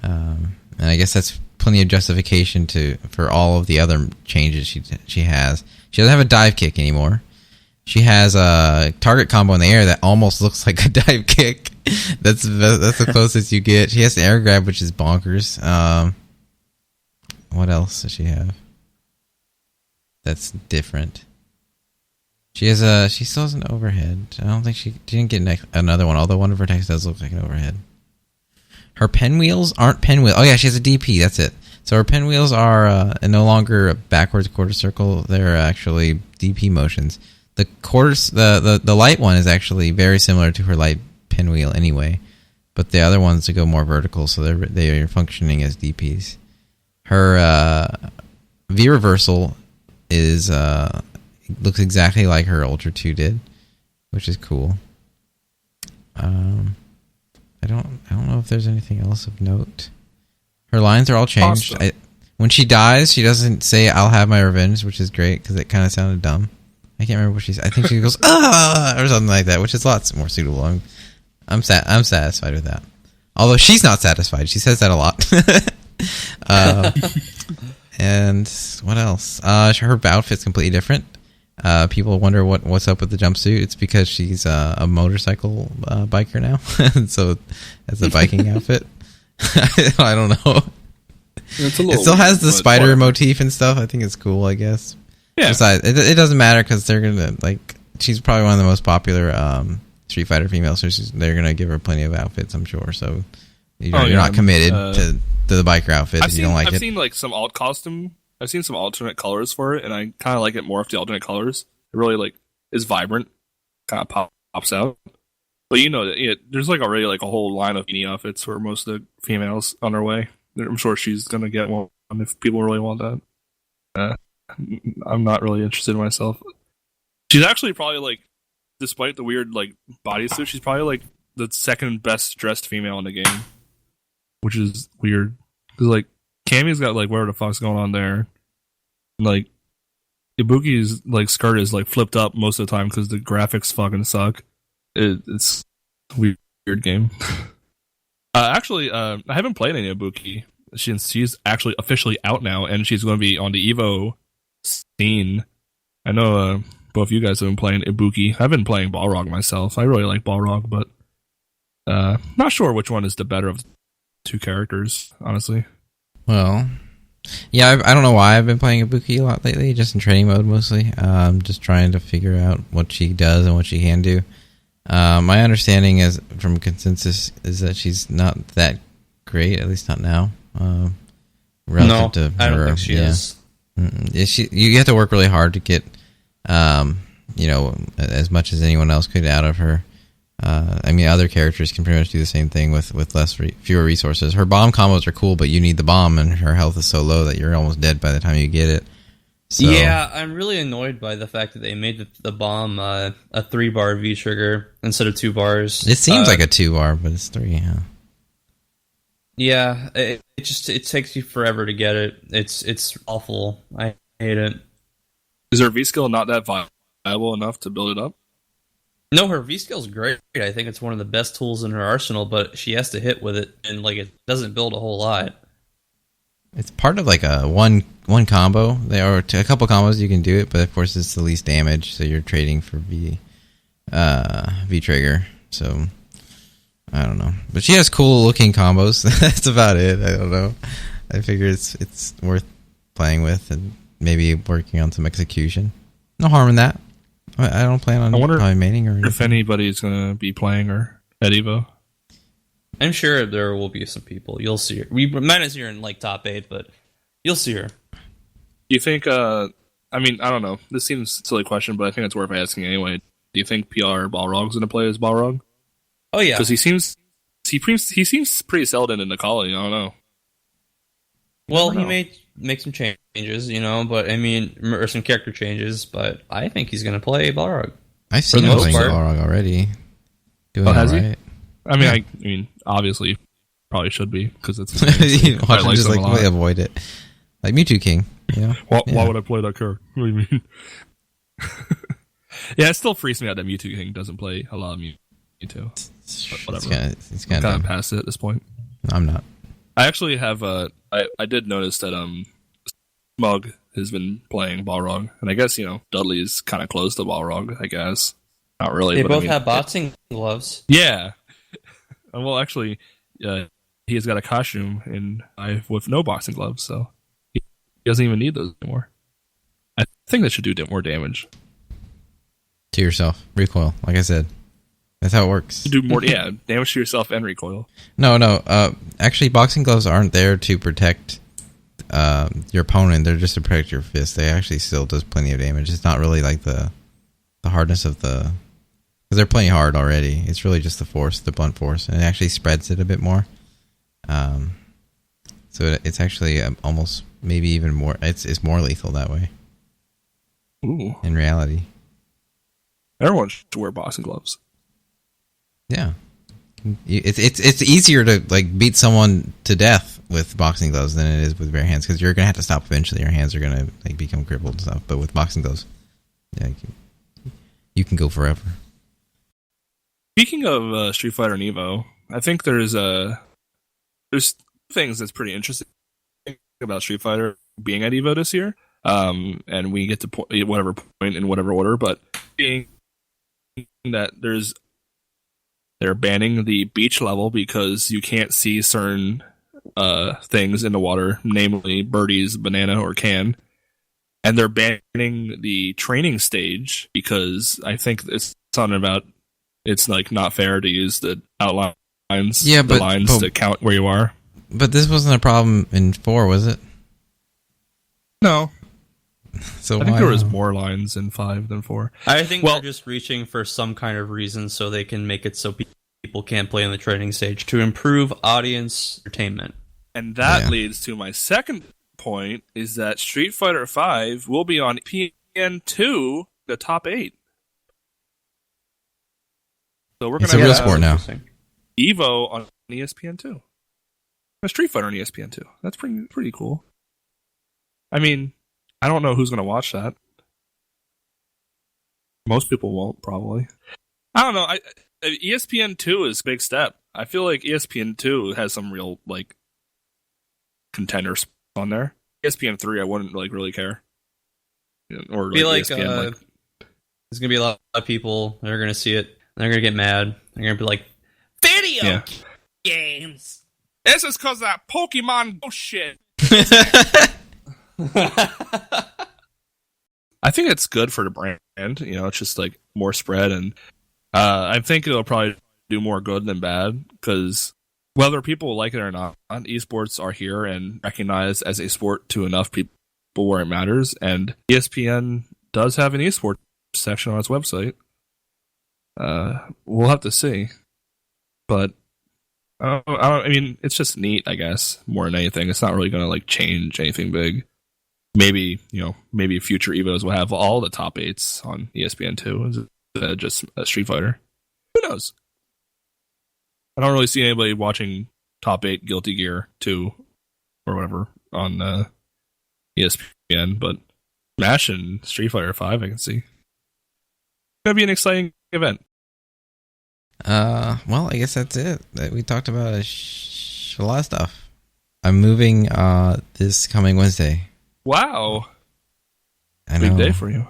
And I guess that's plenty of justification for all of the other changes she has. She doesn't have a dive kick anymore. She has a target combo in the air that almost looks like a dive kick. That's the closest you get. She has air grab, which is bonkers. What else does she have? That's different. She still has an overhead. I don't think she didn't get another one. Although one of her attacks does look like an overhead. Her pinwheels aren't pinwheels. Oh yeah, she has a DP. That's it. So her pinwheels are no longer a backwards quarter circle. They're actually DP motions. The quarters, the light one is actually very similar to her light pinwheel anyway, but the other ones to go more vertical, so they're functioning as DPs. Her V reversal is looks exactly like her Ultra 2 did, which is cool. I don't know if there's anything else of note. Her lines are all changed. Awesome. When she dies, she doesn't say "I'll have my revenge," which is great because it kind of sounded dumb. I can't remember what she's. I think she goes "ah" or something like that, which is lots more suitable. I'm satisfied with that. Although she's not satisfied, she says that a lot. And what else? Her outfit's completely different. People wonder what's up with the jumpsuit. It's because she's a motorcycle biker now, so it's a biking outfit. I don't know. It still has the spider motif and stuff. I think it's cool. I guess. Yeah. Besides, it doesn't matter because they're gonna she's probably one of the most popular Street Fighter females, so they're gonna give her plenty of outfits, I'm sure. So you're not committed to the biker outfit if you don't like it. I've seen some alt costume. I've seen some alternate colors for it, and I kind of like it more if the alternate colors. It really is vibrant, kind of pops out. But there's already a whole line of beanie outfits for most of the females on their way. I'm sure she's gonna get one if people really want that. I'm not really interested myself. She's actually probably despite the weird bodysuit, she's probably the second best dressed female in the game, which is weird because Cammy's got whatever the fuck's going on there. Ibuki's skirt is flipped up most of the time because the graphics fucking suck. It's a weird game. Actually, I haven't played any Ibuki. She's actually officially out now, and she's going to be on the EVO scene. I know both of you guys have been playing Ibuki. I've been playing Balrog myself. I really like Balrog, but not sure which one is the better of the two characters, honestly. Well, yeah, I don't know why I've been playing Ibuki a lot lately, just in training mode mostly. Just trying to figure out what she does and what she can do. My understanding is from consensus is that she's not that great, at least not now. Relative to her, I don't think she is. You have to work really hard to get, as much as anyone else could out of her. Other characters can pretty much do the same thing with fewer resources. Her bomb combos are cool, but you need the bomb, and her health is so low that you're almost dead by the time you get it. So, yeah, I'm really annoyed by the fact that they made the bomb a 3-bar V trigger instead of 2 bars. It seems like a 2-bar, but it's 3. Yeah. Yeah, it takes you forever to get it. It's awful. I hate it. Is her V skill not that viable enough to build it up? No, her V skill's great. I think it's one of the best tools in her arsenal, but she has to hit with it, and it doesn't build a whole lot. It's part of a one combo. There are a couple combos you can do it, but of course it's the least damage, so you're trading for V trigger. So I don't know, but she has cool looking combos. That's about it. I don't know. I figure it's worth playing with and maybe working on some execution. No harm in that. I don't plan on probably maining or if anybody's gonna be playing her at EVO. I'm sure there will be some people. You'll see her. We might not see her in top 8, but you'll see her. Do you think? I don't know. This seems a silly question, but I think it's worth asking anyway. Do you think PR Balrog's gonna play as Balrog? Oh yeah, because he seems pretty seldom in the colony. I don't know. Well, he may make some changes, but or some character changes. But I think he's gonna play Balrog. I've seen him playing Balrog already. Doing has right. He? Obviously, probably should be because it's. Avoid it, like Mewtwo King. Why would I play that character? What do you mean? Yeah, it still freaks me out that Mewtwo King doesn't play a lot of Mewtwo. But whatever. It's kind of past it at this point. I'm not. I actually have I did notice that Smug has been playing Balrog, and I guess Dudley is kind of close to Balrog. I guess not really. They both have boxing gloves. Yeah. Well, actually, he has got a costume with no boxing gloves, so he doesn't even need those anymore. I think that should do more damage. To yourself. Recoil, like I said. That's how it works. Do more, damage to yourself and recoil. No. Actually, boxing gloves aren't there to protect your opponent. They're just to protect your fist. They actually still does plenty of damage. It's not really like the hardness of the... Because they're playing hard already. It's really just the force, the blunt force. And it actually spreads it a bit more. So it's actually almost maybe even more... It's more lethal that way. Ooh. In reality. Everyone should wear boxing gloves. Yeah. It's easier to like beat someone to death with boxing gloves than it is with bare hands, because you're gonna have to stop eventually. Your hands are gonna like become crippled and stuff. But with boxing gloves, yeah, you can go forever. Speaking of Street Fighter and EVO, I think there's things that's pretty interesting about Street Fighter being at EVO this year. And we get to whatever point in whatever order, but being that they're banning the beach level because you can't see certain things in the water, namely birdies, banana, or can. And they're banning the training stage because I think it's something about it's like not fair to use the outlines, the lines to count where you are. But this wasn't a problem in 4, was it? No. So I think there was more lines in 5 than 4. I think they're just reaching for some kind of reason so they can make it so people can't play on the training stage to improve audience entertainment. And that leads to my second point, is that Street Fighter 5 will be on ESPN2, the top 8. So we're going to have a real sport now. EVO on ESPN2. A Street Fighter on ESPN2. That's pretty cool. I mean, I don't know who's going to watch that. Most people won't, probably. I don't know. ESPN2 is a big step. I feel like ESPN2 has some real like contenders on there. ESPN3, I wouldn't like really care. Or like ESPN, there's gonna be a lot of people that are gonna see it. They're gonna get mad. They're gonna be like, video games. This is because that Pokemon bullshit. I think it's good for the brand. It's just like more spread, and I think it'll probably do more good than bad, because whether people like it or not, esports are here and recognized as a sport to enough people where it matters, and ESPN does have an esports section on its website. We'll have to see, but I mean, it's just neat, I guess, more than anything. It's not really going to like change anything big. Maybe future EVOs will have all the top 8s on ESPN2 instead of just Street Fighter. Who knows? I don't really see anybody watching top 8 Guilty Gear 2 or whatever on ESPN, but Smash and Street Fighter 5 I can see. It's going to be an exciting event. Well, I guess that's it. We talked about a lot of stuff. I'm moving this coming Wednesday. Wow. I know. Big day for you.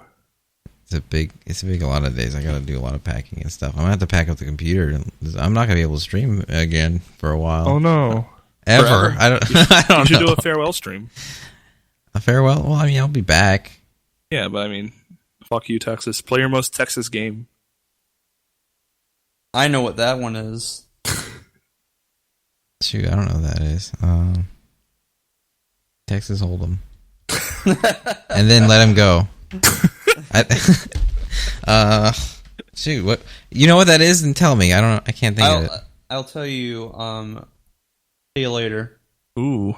It's a lot of days. I got to do a lot of packing and stuff. I'm going to have to pack up the computer. I'm not going to be able to stream again for a while. Oh no. Ever. Forever. I don't know. You should do a farewell stream. A farewell? Well, I mean, I'll be back. Yeah, but I mean, fuck you, Texas. Play your most Texas game. I know what that one is. Shoot, I don't know what that is. Texas Hold'em. And then let him go. Shoot, what? You know what that is? And tell me. I don't know. I can't think of it. I'll tell you. See you later. Ooh.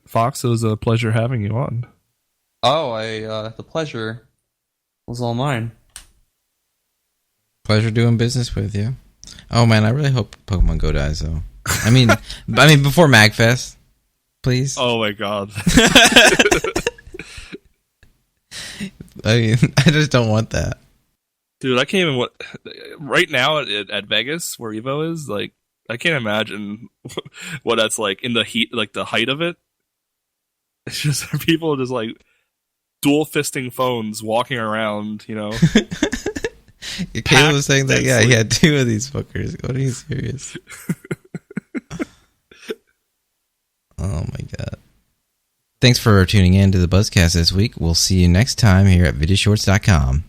Foxx, it was a pleasure having you on. Oh, the pleasure was all mine. Pleasure doing business with you. Oh man, I really hope Pokemon Go dies though. I mean before MagFest, please. Oh my god. I mean, I just don't want that. Dude, I can't even right now at Vegas where EVO is, like, I can't imagine what that's like in the heat, like the height of it. It's just people just like dual fisting phones walking around, Caleb was saying that, yeah, he had 2 of these fuckers. What, are you serious? Oh my god. Thanks for tuning in to the BuzzCast this week. We'll see you next time here at videoshorts.com.